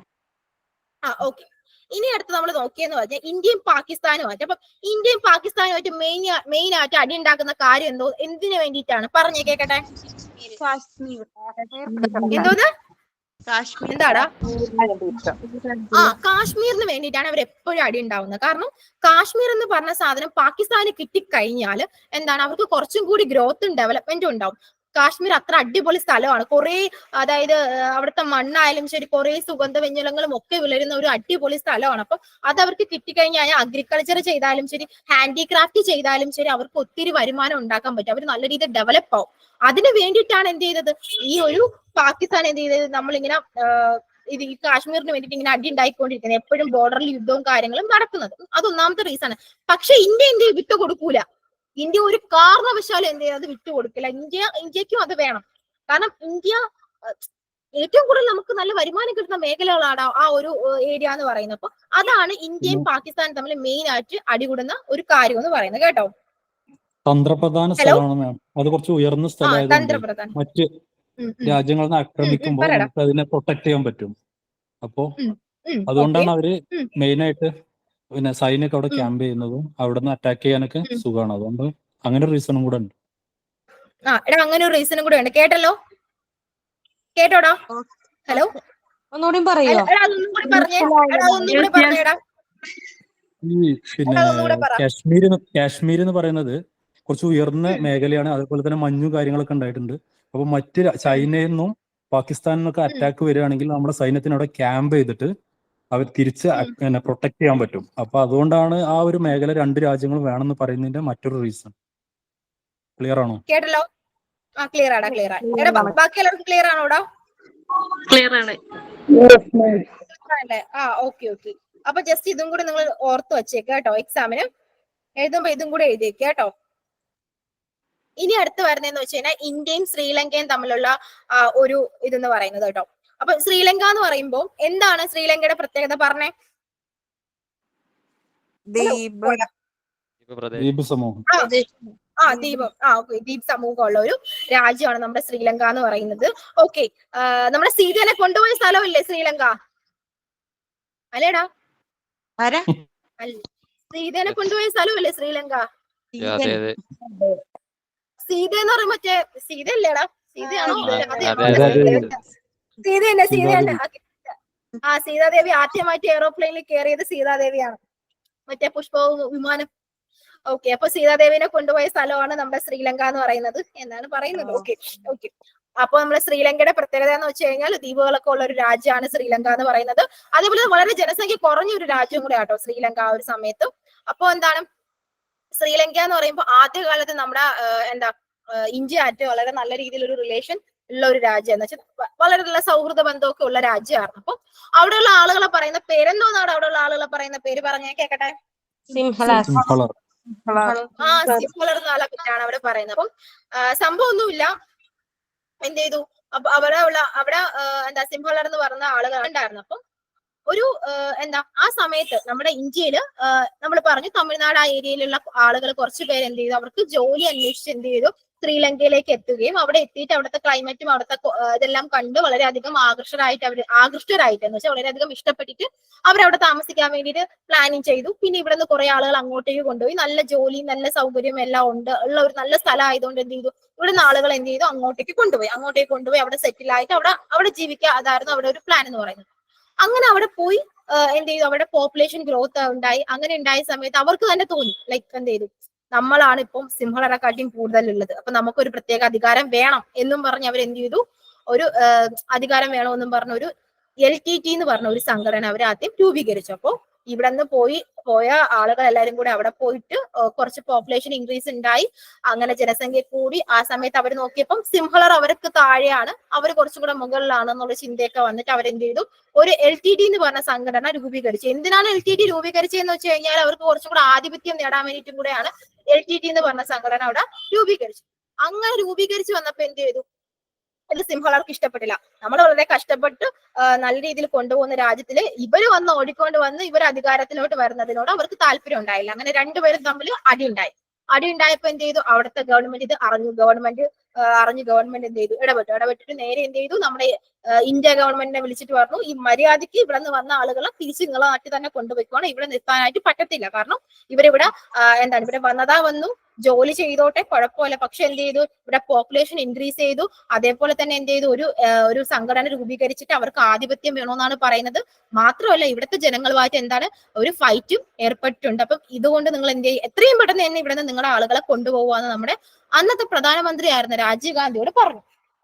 ഓക്കെ, ഇനി അടുത്ത് നമ്മൾ നോക്കിയെന്ന് പറഞ്ഞാൽ ഇന്ത്യയും പാകിസ്ഥാനുമായിട്ട്. അപ്പൊ ഇന്ത്യയും പാകിസ്ഥാനുമായിട്ട് മെയിൻ ആയിട്ട് അടി ഉണ്ടാക്കുന്ന കാര്യം എന്തിനു വേണ്ടിയിട്ടാണ്? പറഞ്ഞേ കേക്കട്ടെ. എന്തോന്ന്? എന്താടാ? കാശ്മീരിന് വേണ്ടിയിട്ടാണ് അവർ എപ്പോഴും അടി ഉണ്ടാവുന്നത്. കാരണം കാശ്മീർ എന്ന് പറഞ്ഞ സാധനം പാകിസ്ഥാന് കിട്ടിക്കഴിഞ്ഞാൽ എന്താണ്, അവർക്ക് കുറച്ചും കൂടി ഗ്രോത്തും ഡെവലപ്മെന്റും ഉണ്ടാവും. കാശ്മീർ അത്ര അടിപൊളി സ്ഥലമാണ്. കുറെ അതായത് അവിടുത്തെ മണ്ണായാലും ശരി, കുറെ സുഗന്ധവ്യഞ്ജനങ്ങളും ഒക്കെ വിളരുന്ന ഒരു അടിപൊളി സ്ഥലമാണ്. അപ്പൊ അത് അവർക്ക് കിട്ടിക്കഴിഞ്ഞാൽ അഗ്രികൾച്ചർ ചെയ്താലും ശരി, ഹാൻഡിക്രാഫ്റ്റ് ചെയ്താലും ശരി, അവർക്ക് ഒത്തിരി വരുമാനം ഉണ്ടാക്കാൻ പറ്റും. അവർ നല്ല രീതിയിൽ ഡെവലപ്പ് ആവും. അതിന് വേണ്ടിയിട്ടാണ് എന്ത് ചെയ്തത്, ഈ ഒരു പാകിസ്ഥാൻ എന്ത് ചെയ്തത്, നമ്മളിങ്ങനെ ഇത് ഈ കാശ്മീരിന് വേണ്ടിയിട്ട് ഇങ്ങനെ അടി ഉണ്ടായിക്കൊണ്ടിരിക്കുന്നത്, എപ്പോഴും ബോർഡറിൽ യുദ്ധവും കാര്യങ്ങളും നടക്കുന്നത്. അതൊന്നാമത്തെ റീസൺ ആണ്. പക്ഷെ ഇന്ത്യ എന്ത് വിട്ടുകൊടുക്കൂല. ഇന്ത്യ ഒരു കാരണവശാലും എന്ത് ചെയ്യാതെ വിട്ടുകൊടുക്കില്ല. ഇന്ത്യക്കും അത് വേണം. കാരണം ഇന്ത്യ ഏറ്റവും കൂടുതൽ നമുക്ക് നല്ല വരുമാനം കിട്ടുന്ന മേഖലകളാണ് ആ ഒരു ഏരിയ എന്ന് പറയുന്നത്. അപ്പൊ അതാണ് ഇന്ത്യയും പാകിസ്ഥാനും തമ്മിൽ മെയിൻ ആയിട്ട് അടികൂടുന്ന ഒരു കാര്യം എന്ന് പറയുന്നത് കേട്ടോ. തന്ത്രപ്രധാന സ്ഥലമാണ് മാം. അത് കുറച്ച് ഉയർന്ന സ്ഥലമായതുകൊണ്ട് തന്ത്രപ്രധാനം മറ്റ് രാജ്യങ്ങളിൽ നിന്ന് ആക്രമിക്കുമ്പോൾ പറയടാ. നമുക്ക് അതിനെ പ്രൊട്ടക്ട് ചെയ്യാൻ പറ്റും. അപ്പോ അതുകൊണ്ടാണ് അവര് മെയിനായിട്ട് പിന്നെ സൈന്യമൊക്കെ അവിടെ ക്യാമ്പ് ചെയ്യുന്നതും അവിടെ നിന്ന് അറ്റാക്ക് ചെയ്യാനൊക്കെ സുഖമാണ്. അതുകൊണ്ട് അങ്ങനെ ഒരു റീസണും കൂടെ ഉണ്ട്. എടാ അങ്ങനെ ഒരു റീസണും കൂടെ ഉണ്ട്. കേട്ടോടാ? ഹലോ, ഒന്നുകൂടി പറയോ? അതൊന്നും കൂടി പറഞ്ഞേ. അതൊന്നും കൂടി പറഞ്ഞേടാ. ഈ പിന്നെ കാശ്മീർ എന്ന് പറയുന്നത് കുറച്ച് ഉയർന്ന മേഖലയാണ്. അതുപോലെ തന്നെ മഞ്ഞും കാര്യങ്ങളൊക്കെ ഉണ്ടായിട്ടുണ്ട്. അപ്പൊ മറ്റ് ചൈനയിൽ നിന്നും പാകിസ്ഥാനിൽ നിന്നൊക്കെ അറ്റാക്ക് വരികയാണെങ്കിൽ നമ്മുടെ സൈന്യത്തിന് അവിടെ ക്യാമ്പ് ചെയ്തിട്ട് അവർ തിരിച്ച് പ്രൊട്ടക്ട് ചെയ്യാൻ പറ്റും. അപ്പൊ അതുകൊണ്ടാണ് ആ ഒരു മേഖല രണ്ട് രാജ്യങ്ങളും വേണമെന്ന് പറയുന്നതിന്റെ മറ്റൊരു റീസൺ. ക്ലിയർ ആണോ? കേട്ടല്ലോ? ക്ലിയർ ആടാ, ക്ലിയർ ആണ്. ബാക്കി എല്ലാവർക്കും ക്ലിയർ ആണോടാ? ക്ലിയർ ആണ്. ഓക്കെ. അപ്പൊ ജസ്റ്റ് ഇതും കൂടി നിങ്ങൾ ഓർത്ത് വെച്ചേക്ക് കേട്ടോ. എക്സാമിന് എഴുതുമ്പോ ഇതും കൂടെ എഴുതിയേക്ക് കേട്ടോ. ഇനി അടുത്ത് വരുന്നതെന്ന് വെച്ച് കഴിഞ്ഞാൽ ഇന്ത്യയും ശ്രീലങ്കയും തമ്മിലുള്ള ഒരു ഇതെന്ന് പറയുന്നത് കേട്ടോ. അപ്പൊ ശ്രീലങ്ക എന്ന് പറയുമ്പോൾ എന്താണ് ശ്രീലങ്കയുടെ പ്രത്യേകത പറഞ്ഞേ? ദ്വീപ് സമൂഹം. ദ്വീപ് സമൂഹമുള്ള ഒരു രാജ്യമാണ് നമ്മുടെ ശ്രീലങ്ക എന്ന് പറയുന്നത്. ഓക്കെ, നമ്മുടെ സീതേനെ കൊണ്ടുപോയ സ്ഥലമില്ലേ ശ്രീലങ്ക? അല്ലേടാ? സീതേനെ കൊണ്ടുപോയ സ്ഥലമില്ലേ ശ്രീലങ്ക? സീത എന്ന് പറയുമ്പോ മറ്റേ സീത അല്ലേടാ? സീതയാണോ? സീത തന്നെ. സീതാദേവി ആദ്യമായിട്ട് എയറോപ്ലെയിനിൽ കയറിയത് സീതാദേവിയാണ്, മറ്റേ പുഷ്പ വിമാനം. ഓക്കെ, അപ്പൊ സീതാദേവിനെ കൊണ്ടുപോയ സ്ഥലമാണ് നമ്മുടെ ശ്രീലങ്ക എന്ന് പറയുന്നത് എന്നാണ് പറയുന്നത്. ഓക്കെ. അപ്പൊ നമ്മുടെ ശ്രീലങ്കയുടെ പ്രത്യേകത എന്ന് വെച്ച് കഴിഞ്ഞാൽ ദ്വീപുകളൊക്കെ ഉള്ള ഒരു രാജ്യമാണ് ശ്രീലങ്ക എന്ന് പറയുന്നത്. അതേപോലെ വളരെ ജനസംഖ്യ കുറഞ്ഞ ഒരു രാജ്യം കൂടെ ആട്ടോ ശ്രീലങ്ക ആ ഒരു സമയത്ത്. അപ്പൊ എന്താണ് ശ്രീലങ്ക എന്ന് പറയുമ്പോൾ ആദ്യകാലത്ത് നമ്മുടെ ഇന്ത്യ ആയിട്ട് വളരെ നല്ല രീതിയിൽ ഒരു റിലേഷൻ ഉള്ള ഒരു രാജ്യം എന്ന് വെച്ചാൽ വളരെ നല്ല സൗഹൃദ ബന്ധമൊക്കെ ഉള്ള രാജ്യമാണ്. അപ്പൊ അവിടെയുള്ള ആളുകളെ പറയുന്ന പേരെന്തോന്നാണ്? അവിടെയുള്ള ആളുകളെ പറയുന്ന പേര് പറഞ്ഞേ കേക്കട്ടെ. സിംഹളർ എന്നുള്ള പേരാണ് അവിടെ പറയുന്നത്. അപ്പം സംഭവം ഒന്നുമില്ല. എന്ത് ചെയ്തു, അപ്പൊ അവിടെ സിംഹളർ എന്ന് പറഞ്ഞ ആളുകൾ ഉണ്ടായിരുന്നു. അപ്പം ഒരു ആ സമയത്ത് നമ്മുടെ ഇന്ത്യയില് നമ്മൾ പറഞ്ഞു തമിഴ്നാട് ആ ഏരിയയിലുള്ള ആളുകൾ കുറച്ച് പേര് എന്ത് ചെയ്തു, അവർക്ക് ജോലി അന്വേഷിച്ച് എന്ത് ചെയ്തു ശ്രീലങ്കയിലേക്ക് എത്തുകയും അവിടെ എത്തിയിട്ട് അവിടുത്തെ ക്ലൈമറ്റും അവിടുത്തെ ഇതെല്ലാം കണ്ട് വളരെയധികം ആകൃഷ്ടരായിട്ട് എന്ന് വെച്ചാൽ വളരെയധികം ഇഷ്ടപ്പെട്ടിട്ട് അവരവിടെ താമസിക്കാൻ വേണ്ടിയിട്ട് പ്ലാനിങ് ചെയ്തു. പിന്നെ ഇവിടെ നിന്ന് കുറെ ആളുകൾ അങ്ങോട്ടേക്ക് കൊണ്ടുപോയി. നല്ല ജോലി നല്ല സൗകര്യം എല്ലാം ഉള്ള ഒരു നല്ല സ്ഥലം ആയതുകൊണ്ട് എന്ത് ചെയ്തു, ഇവിടുന്ന് ആളുകൾ എന്ത് ചെയ്തു അങ്ങോട്ടേക്ക് കൊണ്ടുപോയി അവിടെ സെറ്റിൽ ആയിട്ട് അവിടെ ജീവിക്കുക. അതായിരുന്നു അവിടെ ഒരു പ്ലാൻ എന്ന് പറയുന്നത്. അങ്ങനെ അവിടെ പോയി എന്ത് ചെയ്തു, അവിടെ പോപ്പുലേഷൻ ഗ്രോത്ത് ഉണ്ടായി. അങ്ങനെ ഉണ്ടായ സമയത്ത് അവർക്ക് തന്നെ തോന്നി ലൈക്ക് എന്ത് ചെയ്തു, നമ്മളാണ് ഇപ്പം സിംഹളരെക്കാട്ടിയും കൂടുതലുള്ളത്, അപ്പൊ നമുക്കൊരു പ്രത്യേക അധികാരം വേണം എന്നും പറഞ്ഞ് അവർ എന്ത് ചെയ്തു, ഒരു അധികാരം വേണമെന്നും പറഞ്ഞ ഒരു LTT എന്ന് പറഞ്ഞ ഒരു സംഘടന അവർ ആദ്യം രൂപീകരിച്ചു. അപ്പോ ഇവിടെ നിന്ന് പോയ ആളുകൾ എല്ലാവരും കൂടെ അവിടെ പോയിട്ട് കുറച്ച് പോപ്പുലേഷൻ ഇൻക്രീസ് ഉണ്ടായി. അങ്ങനെ ജനസംഖ്യ കൂടി. ആ സമയത്ത് അവർ നോക്കിയപ്പം സിംഹളർ അവർക്ക് താഴെയാണ്, അവർ കുറച്ചും കൂടെ മുകളിലാണ് എന്നുള്ള ചിന്തയൊക്കെ വന്നിട്ട് അവരെന്ത് ചെയ്തു, ഒരു LTT എന്ന് പറഞ്ഞ സംഘടന രൂപീകരിച്ചു. എന്തിനാണ് LTT രൂപീകരിച്ചതെന്ന് വെച്ച് കഴിഞ്ഞാൽ അവർക്ക് കുറച്ചും കൂടെ ആധിപത്യം നേടാൻ വേണ്ടിയിട്ടും കൂടെയാണ് LTT എന്ന് പറഞ്ഞ സംഘടന അവിടെ രൂപീകരിച്ചു. അങ്ങനെ രൂപീകരിച്ചു വന്നപ്പോ എന്ത് ചെയ്തു, അത് സിംഹളർക്ക് ഇഷ്ടപ്പെട്ടില്ല. നമ്മൾ വളരെ കഷ്ടപ്പെട്ട് നല്ല രീതിയിൽ കൊണ്ടുപോകുന്ന രാജ്യത്തില് ഇവര് ഓടിക്കൊണ്ട് വന്ന് ഇവർ അധികാരത്തിലോട്ട് വരുന്നതിനോട് അവർക്ക് താല്പര്യം ഉണ്ടായില്ല. അങ്ങനെ രണ്ടുപേരും തമ്മിൽ അടി ഉണ്ടായപ്പോ എന്ത് ചെയ്തു, അവിടുത്തെ ഗവൺമെന്റ് ഇത് അറിഞ്ഞു. ഗവൺമെന്റ് എന്ത് ചെയ്തു, ഇടപെട്ടിട്ട് നേരെ എന്ത് ചെയ്തു, നമ്മുടെ ഇന്ത്യ ഗവൺമെന്റിനെ വിളിച്ചിട്ട് പറഞ്ഞു ഈ മര്യാദയ്ക്ക് ഇവിടെ നിന്ന് വന്ന ആളുകളെ തിരിച്ച് നിങ്ങളെ നാട്ടിൽ തന്നെ കൊണ്ടുപോയിക്കോണം, ഇവിടെ നിർത്താനായിട്ട് പറ്റത്തില്ല. കാരണം ഇവരിവിടെ എന്താണ് ഇവിടെ വന്നതാ വന്നു, ജോലി ചെയ്തോട്ടെ കുഴപ്പമില്ല, പക്ഷെ എന്ത് ചെയ്തു, ഇവിടെ പോപ്പുലേഷൻ ഇൻക്രീസ് ചെയ്തു. അതേപോലെ തന്നെ എന്ത് ചെയ്തു, ഒരു സംഘടന രൂപീകരിച്ചിട്ട് അവർക്ക് ആധിപത്യം വേണമെന്നാണ് പറയുന്നത്. മാത്രമല്ല ഇവിടുത്തെ ജനങ്ങളുമായിട്ട് എന്താണ് ഒരു ഫൈറ്റും ഏർപ്പെട്ടിട്ടുണ്ട്. അപ്പം ഇതുകൊണ്ട് നിങ്ങൾ എന്ത് ചെയ്യും, എത്രയും പെട്ടെന്ന് തന്നെ ഇവിടെ നിന്ന് നിങ്ങളുടെ ആളുകളെ കൊണ്ടുപോകുവാന്ന് നമ്മുടെ അന്നത്തെ പ്രധാനമന്ത്രി ആയിരുന്ന രാജീവ് ഗാന്ധിയോട്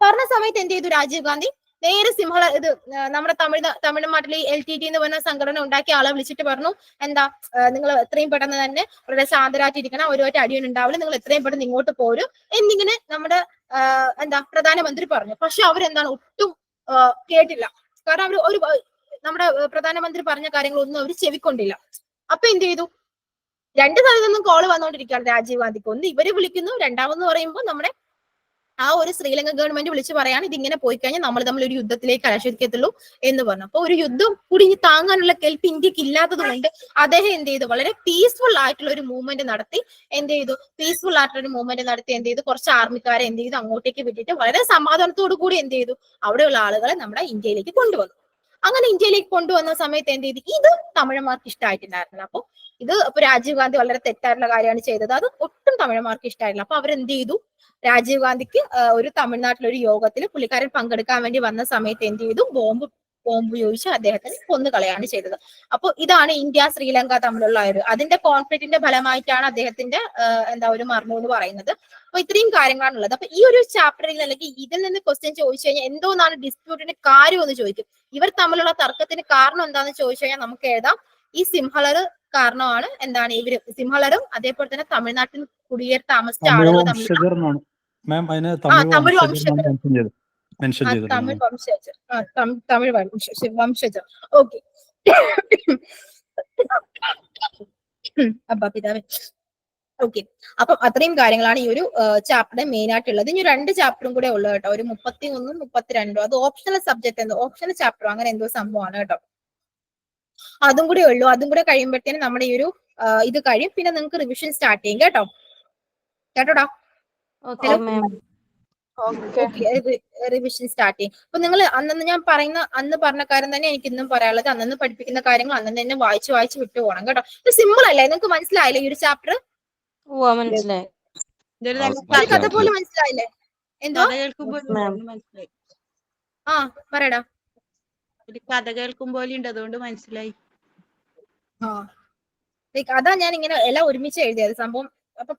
പറഞ്ഞ സമയത്ത് എന്ത് ചെയ്തു രാജീവ് ഗാന്ധി നേരെ നമ്മുടെ തമിഴ്നാട്ടിലെ LTT എന്ന് പറഞ്ഞ സംഘടന ഉണ്ടാക്കിയ ആളെ വിളിച്ചിട്ട് പറഞ്ഞു, എന്താ നിങ്ങൾ എത്രയും പെട്ടെന്ന് തന്നെ വളരെ ശാന്തരായിട്ടിരിക്കണം, ഒരുപാട് അടിയൊന്നും ഉണ്ടാവില്ല, നിങ്ങൾ എത്രയും പെട്ടെന്ന് ഇങ്ങോട്ട് പോരും എന്നിങ്ങനെ നമ്മുടെ പ്രധാനമന്ത്രി പറഞ്ഞു. പക്ഷെ അവരെന്താണ് ഒട്ടും കേട്ടില്ല. കാരണം അവർ നമ്മുടെ പ്രധാനമന്ത്രി പറഞ്ഞ കാര്യങ്ങളൊന്നും അവർ ചെവിക്കൊണ്ടില്ല. അപ്പൊ എന്ത് ചെയ്തു, രണ്ട് സ്ഥലത്തു നിന്നും കോള് വന്നുകൊണ്ടിരിക്കുകയാണ് രാജീവ് ഗാന്ധിക്ക്. ഒന്ന് ഇവര് വിളിക്കുന്നു, രണ്ടാമെന്ന് പറയുമ്പോൾ നമ്മുടെ ആ ഒരു ശ്രീലങ്ക ഗവൺമെന്റ് വിളിച്ചു പറയാണ് ഇതിങ്ങനെ പോയി കഴിഞ്ഞാൽ നമ്മൾ തമ്മിൽ ഒരു യുദ്ധത്തിലേക്ക് കലാശിക്കത്തുള്ളൂ എന്ന് പറഞ്ഞു. അപ്പൊ ഒരു യുദ്ധം കൂടി താങ്ങാനുള്ള കെൽപ്പ് ഇന്ത്യക്ക് ഇല്ലാത്തത് കൊണ്ട് അദ്ദേഹം എന്ത് ചെയ്തു, വളരെ പീസ്ഫുൾ ആയിട്ടുള്ള ഒരു മൂവ്മെന്റ് നടത്തി. എന്ത് ചെയ്തു, കുറച്ച് ആർമിക്കാരെ എന്ത് ചെയ്തു അങ്ങോട്ടേക്ക് വിട്ടിട്ട് വളരെ സമാധാനത്തോടു കൂടി എന്ത് ചെയ്തു അവിടെയുള്ള ആളുകളെ നമ്മുടെ ഇന്ത്യയിലേക്ക് കൊണ്ടുവന്നു. അങ്ങനെ ഇന്ത്യയിലേക്ക് കൊണ്ടുവന്ന സമയത്ത് എന്ത് ചെയ്തു, ഇത് തമിഴന്മാർക്ക് ഇഷ്ടമായിട്ടുണ്ടായിരുന്നില്ല. അപ്പൊ രാജീവ് ഗാന്ധി വളരെ തെറ്റായിട്ടുള്ള കാര്യമാണ് ചെയ്തത്, അത് ഒട്ടും തമിഴന്മാർക്ക് ഇഷ്ടമായില്ല. അപ്പൊ അവരെന്ത് ചെയ്തു, രാജീവ് ഗാന്ധിക്ക് ഒരു തമിഴ്നാട്ടിലൊരു യോഗത്തിൽ പുള്ളിക്കാരൻ പങ്കെടുക്കാൻ വേണ്ടി വന്ന സമയത്ത് എന്ത് ചെയ്തു, ബോംബ് ഉപയോഗിച്ച് അദ്ദേഹത്തിന് കൊന്നുകളയാണ് ചെയ്തത്. അപ്പൊ ഇതാണ് ഇന്ത്യ ശ്രീലങ്ക തമ്മിലുള്ള അതിന്റെ കോൺഫ്ലിക്റ്റിന്റെ ഫലമായിട്ടാണ് അദ്ദേഹത്തിന്റെ ഒരു മരണം എന്ന് പറയുന്നത്. അപ്പൊ ഇത്രയും കാര്യങ്ങളാണുള്ളത്. അപ്പൊ ഈ ഒരു ചാപ്റ്ററിൽ അല്ലെങ്കിൽ ഇതിൽ നിന്ന് ക്വസ്റ്റ്യൻ ചോദിച്ചു കഴിഞ്ഞാൽ എന്തോന്നാണ് ഡിസ്പ്യൂട്ടിന്റെ കാര്യം എന്ന് ചോദിക്കും. ഇവർ തമ്മിലുള്ള തർക്കത്തിന് കാരണം എന്താണെന്ന് ചോദിച്ചു കഴിഞ്ഞാൽ നമുക്ക് എഴുതാം, ഈ സിംഹളർ കാരണമാണ്. ഇവര് സിംഹളരും അതേപോലെ തന്നെ തമിഴ്നാട്ടിൽ കുടിയേറി താമസിച്ച ആളുകൾ തമ്മിൽ തമിഴ് വംശജർ. ഓക്കെ, അബ്ബാ പിതാവേ. ഓക്കെ, അപ്പം അത്രയും കാര്യങ്ങളാണ് ഈ ഒരു ചാപ്റ്റർ മെയിൻ ആയിട്ടുള്ളത്. ഇനി 2 ചാപ്റ്ററും കൂടെ ഉള്ളു കേട്ടോ, ഒരു 31 32. അത് ഓപ്ഷണൽ സബ്ജക്ട് ഓപ്ഷണൽ ചാപ്റ്റർ അങ്ങനെ എന്തോ സംഭവമാണ് കേട്ടോ. അതും കൂടെ ഉള്ളു. അതും കൂടെ കഴിയുമ്പോഴത്തേനും നമ്മുടെ ഈ ഒരു ഇത് കഴിയും. പിന്നെ നിങ്ങൾക്ക് റിവിഷൻ സ്റ്റാർട്ട് ചെയ്യും കേട്ടോടാ. റിവിഷൻ സ്റ്റാർട്ട് ചെയ്യും. അപ്പൊ നിങ്ങൾ ഞാൻ അന്ന് പറഞ്ഞ കാര്യം തന്നെ എനിക്ക് ഇന്നും പറയാനുള്ളത്. അന്നു പഠിപ്പിക്കുന്ന കാര്യങ്ങൾ അന്ന് തന്നെ വായിച്ച് വിട്ടു പോകണം കേട്ടോ. ഇത് സിമ്പിൾ അല്ലേ, നിങ്ങൾക്ക് മനസ്സിലായില്ലേ ഈ ഒരു ചാപ്റ്റർ? കഥ പോലെ മനസ്സിലായില്ലേ? എന്തോ പറയടാ. കഥ കേൾക്കുമ്പോൾ ഉണ്ട്, അതുകൊണ്ട് മനസ്സിലായി. അതാ ഞാൻ ഇങ്ങനെ എല്ലാം ഒരുമിച്ച് എഴുതിയത് സംഭവം. അപ്പൊ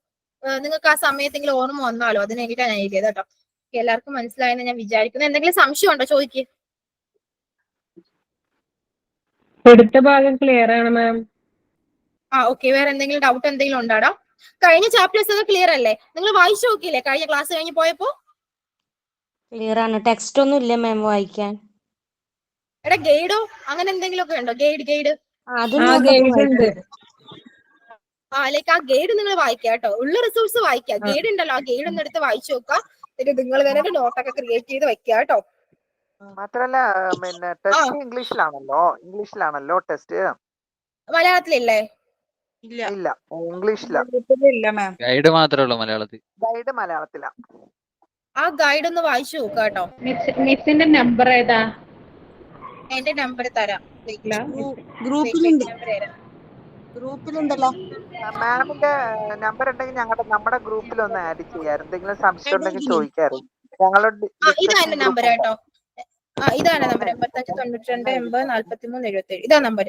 നിങ്ങൾക്ക് ആ സമയത്തെങ്കിലും ഓർമ്മ വന്നാലോ, അതിന് വേണ്ടിയിട്ടാണ് ഞാൻ എഴുതിയത് കേട്ടോ. എല്ലാവർക്കും മനസ്സിലായെന്ന് ഞാൻ വിചാരിക്കുന്നു. എന്തെങ്കിലും സംശയം ഉണ്ടോ ചോദിക്ക്. എടുത്ത ഭാഗം ക്ലിയർ ആണ് മാം. ഓക്കെ, വേറെ എന്തെങ്കിലും ഡൗട്ട് എന്തെങ്കിലും ഉണ്ടാടാ? കഴിഞ്ഞ ചാപ്റ്റേഴ്സ് ഒക്കെ ക്ലിയർ അല്ലേ? നിങ്ങൾ വായിച്ചു നോക്കിയില്ലേ കഴിഞ്ഞ ക്ലാസ് കഴിഞ്ഞ് പോയപ്പോ? ക്ലിയർ ആണ്. ടെക്സ്റ്റ് ഒന്നും ഇല്ല മാം വായിക്കാൻ. എടാ ഗൈഡോ അങ്ങനെ എന്തെങ്കിലും ഒക്കെ ഉണ്ടോ? ഗൈഡ് ഉണ്ട്. ലൈക്ക് ആ ഗൈഡ് നിങ്ങൾ വായിക്കുക കേട്ടോ. ഉള്ള റിസോഴ്സ് വായിക്കുക. ഗൈഡ് ഉണ്ടല്ലോ, ആ ഗൈഡ് ഒന്ന് എടുത്ത് വായിച്ചു നോക്കുക. എന്നിട്ട് നിങ്ങൾ തന്നെ ഒരു നോട്ടൊക്കെ ക്രിയേറ്റ് ചെയ്ത് വെക്കുക കേട്ടോ. മാത്രല്ല പിന്നെ ടെസ്റ്റ് ഇംഗ്ലീഷിലാണല്ലോ ടെസ്റ്റ്. മലയാളത്തിലില്ലേ? ഇല്ല, ഇംഗ്ലീഷിലാ. ഗൈഡ് മാത്രമേ ഉള്ളൂ മലയാളത്തിൽ. ഗൈഡ് മലയാളത്തിലാ. ആ ഗൈഡ് ഒന്ന് വായിച്ചു നോക്കുക കേട്ടോ. മിസ്സിന്റെ നമ്പർ ഏതാ? എന്റെ നമ്പർ തരാം. ഗ്രൂപ്പിലുണ്ടല്ലോ. മാമിന്റെ നമ്പർ ഉണ്ടെങ്കിൽ നമ്മുടെ ഗ്രൂപ്പിൽ ഒന്ന് ആഡ് ചെയ്യാറ്. എന്തെങ്കിലും സംശയം ഉണ്ടെങ്കിൽ ചോദിക്കാറ്. ഇതാ എന്റെ നമ്പർ കേട്ടോ. ഇതാണ് നമ്പർ 85 92 80 43 77. ഇതാ നമ്പർ.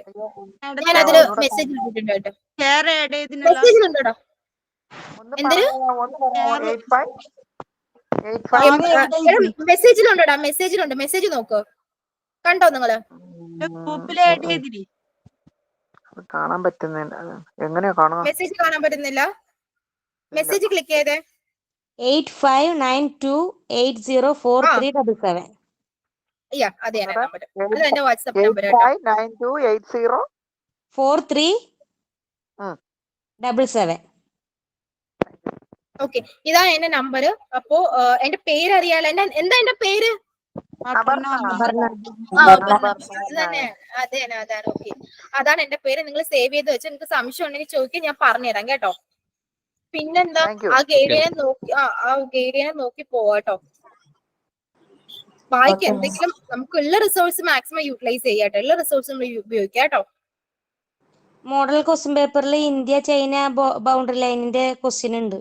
ഞാൻ അതില് മെസ്സേജ് ഇട്ടിട്ടുണ്ട് കേട്ടോ. മെസ്സേജിലുണ്ടോ? മെസ്സേജിലുണ്ടോടാ? മെസ്സേജിലുണ്ട്. മെസ്സേജ് നോക്ക്. കണ്ടോ നിങ്ങള്? കാണാൻ പറ്റുന്നില്ല. എങ്ങനെയാ കാണുക? മെസ്സേജ് കാണാൻ പറ്റുന്നില്ല. മെസ്സേജ് ക്ലിക്ക് ചെയ്തേ. 8592804377. അതെ നമ്പർ. അത് എന്റെ വാട്സ്ആപ്പ് നമ്പർ കേട്ടോ. 8592804377. ഓക്കെ, ഇതാ എന്റെ നമ്പർ. അപ്പോ എന്റെ പേര് അറിയാലോ. എന്താ എന്റെ പേര്? അതാണ്. ഓക്കെ, അതാണ് എന്റെ പേര്. നിങ്ങൾ സേവ് ചെയ്ത് വെച്ച് നിങ്ങൾക്ക് സംശയം ഉണ്ടെങ്കിൽ ചോദിക്കാൻ ഞാൻ പറഞ്ഞുതരാം കേട്ടോ. പിന്നെന്താ, ആ ഗൈഡിനെ നോക്കി പോവാട്ടോ. വായിക്കുക. എന്തെങ്കിലും നമുക്കുള്ള റിസോഴ്സ് മാക്സിമം യൂട്ടിലൈസ് ചെയ്യാട്ടോ, എല്ലാ റിസോഴ്സും നമ്മൾ ഉപയോഗിക്കുക കേട്ടോ. മോഡൽ ക്വസ്റ്റ്യൻ പേപ്പറിൽ ഇന്ത്യ ചൈന ബൗണ്ടറി ലൈനിന്റെ ക്വസ്റ്റ്യൻ ഉണ്ട്.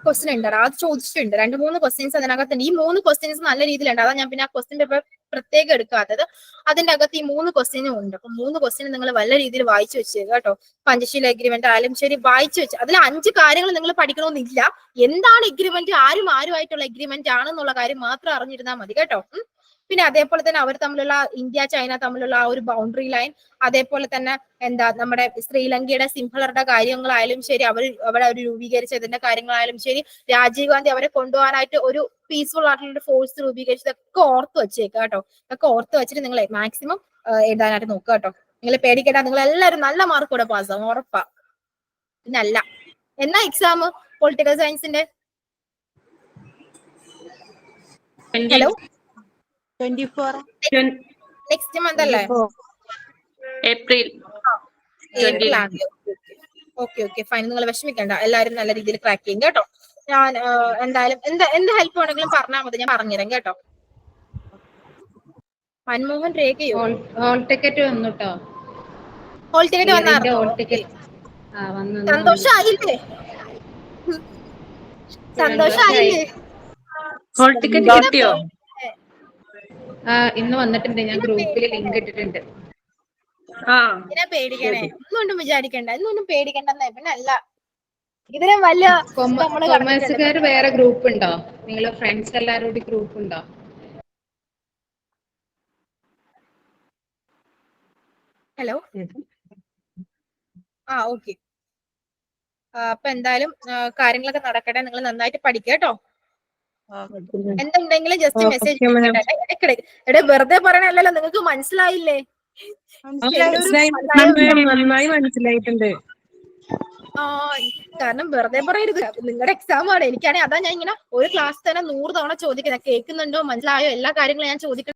ക്വസ്റ്റ്യൻ ഉണ്ട്, അത് ചോദിച്ചിട്ടുണ്ട്. 2-3 ക്വസ്റ്റ്യൻസ് അതിനകത്തുണ്ട്. ഈ 3 ക്വസ്റ്റ്യൻസ് നല്ല രീതിയിലുണ്ട്. അതാ ഞാൻ പിന്നെ ആ ക്വസ്റ്റ്യൻ പേപ്പർ പ്രത്യേകം എടുക്കാത്തത്. അതിന്റെ അകത്ത് ഈ 3 ക്വസ്റ്റ്യനും ഉണ്ട്. അപ്പൊ 3 ക്വസ്റ്റ്യൻ നിങ്ങൾ നല്ല രീതിയിൽ വായിച്ചു വെച്ചേക്കുക കേട്ടോ. പഞ്ചശീല എഗ്രിമെന്റ് ആയാലും ശരി വായിച്ചു വെച്ച് അതിൽ 5 കാര്യങ്ങൾ നിങ്ങൾ പഠിക്കണമെന്നില്ല. എന്താണ് എഗ്രിമെന്റ്, ആരുമായിട്ടുള്ള എഗ്രിമെന്റ് ആണെന്നുള്ള കാര്യം മാത്രം അറിഞ്ഞിരുന്നാൽ മതി കേട്ടോ. പിന്നെ അതേപോലെ തന്നെ അവർ തമ്മിലുള്ള ഇന്ത്യ ചൈന തമ്മിലുള്ള ആ ഒരു ബൗണ്ടറി ലൈൻ, അതേപോലെ തന്നെ നമ്മുടെ ശ്രീലങ്കയുടെ സിംഹളരുടെ കാര്യങ്ങളായാലും ശരി, അവിടെ അവർ രൂപീകരിച്ചതിന്റെ കാര്യങ്ങളായാലും ശരി, രാജീവ് ഗാന്ധി അവരെ കൊണ്ടുപോകാനായിട്ട് ഒരു പീസ്ഫുൾ ആയിട്ടുള്ള ഫോഴ്സ് രൂപീകരിച്ചതൊക്കെ ഓർത്ത് വെച്ചേക്കുക കേട്ടോ. അതൊക്കെ ഓർത്ത് വെച്ചിട്ട് നിങ്ങൾ മാക്സിമം എഴുതാനായിട്ട് നോക്കുക കേട്ടോ. നിങ്ങൾ പേടിക്കേണ്ട, നിങ്ങൾ എല്ലാവരും നല്ല മാർക്കോടെ പാസ്സാവും, ഉറപ്പാ. പിന്നല്ല എന്നാ എക്സാം പൊളിറ്റിക്കൽ സയൻസിന്റെ? ഹലോ, 24 മന്ത് അല്ലേ? ഏപ്രിൽ. Okay fine. നിങ്ങൾ വിഷമിക്കണ്ട, എല്ലാവരും നല്ല രീതിയിൽ ക്രാക്ക് ചെയ്യും കേട്ടോ. ഞാൻ എന്തായാലും എന്ത് ഹെൽപ്പ് വേണമെങ്കിലും പറഞ്ഞാൽ മതി, ഞാൻ പറഞ്ഞുതരാം കേട്ടോ. മൻമോഹൻ രേഖയോ? ഹോൾ ടിക്കറ്റ് വന്നു കേട്ടോ. ഹോൾ ടിക്കറ്റ് വന്നായിരുന്നോ? സന്തോഷായില്ലേ? സന്തോഷായില്ലേ? ഹോൾ ടിക്കറ്റ് കിട്ടിയോ? ഇന്ന് വന്നിട്ടുണ്ട്, ഞാൻ ഗ്രൂപ്പിൽ ലിങ്ക് ഇട്ടിട്ടുണ്ട്. ഇതിനെ പേടിക്കണേ, ഒന്നും വിചാരിക്കണ്ട, ഇന്നൊന്നും പേടിക്കണ്ടെന്നേ. പിന്നെ അല്ല, ഇതിനെ വലിയ കൊമേഴ്സുകാർ വേറെ ഗ്രൂപ്പ് ഉണ്ടോ? നിങ്ങളെ ഫ്രണ്ട്സ് എല്ലാവരോടും ഗ്രൂപ്പ് ഉണ്ടോ? Hello, okay. അപ്പൊ എന്തായാലും കാര്യങ്ങളൊക്കെ നടക്കട്ടെ, നിങ്ങൾ നന്നായിട്ട് പഠിക്കുക കേട്ടോ. എന്തുണ്ടെങ്കിലും ജസ്റ്റ് മെസ്സേജ് എടേ, വെറുതെ പറയണല്ലോ, നിങ്ങൾക്ക് മനസ്സിലായില്ലേ? നന്നായി മനസ്സിലായിട്ടുണ്ട്. കാരണം വെറുതെ പറയരുത്, നിങ്ങളുടെ എക്സാം ആണ്. എനിക്കാണെങ്കിൽ അതാ ഞാൻ ഇങ്ങനെ ഒരു ക്ലാസ് തന്നെ 100 തവണ ചോദിക്കുന്നത്, കേൾക്കുന്നുണ്ടോ, മനസ്സിലായോ, എല്ലാ കാര്യങ്ങളും ഞാൻ ചോദിക്കുന്നത്.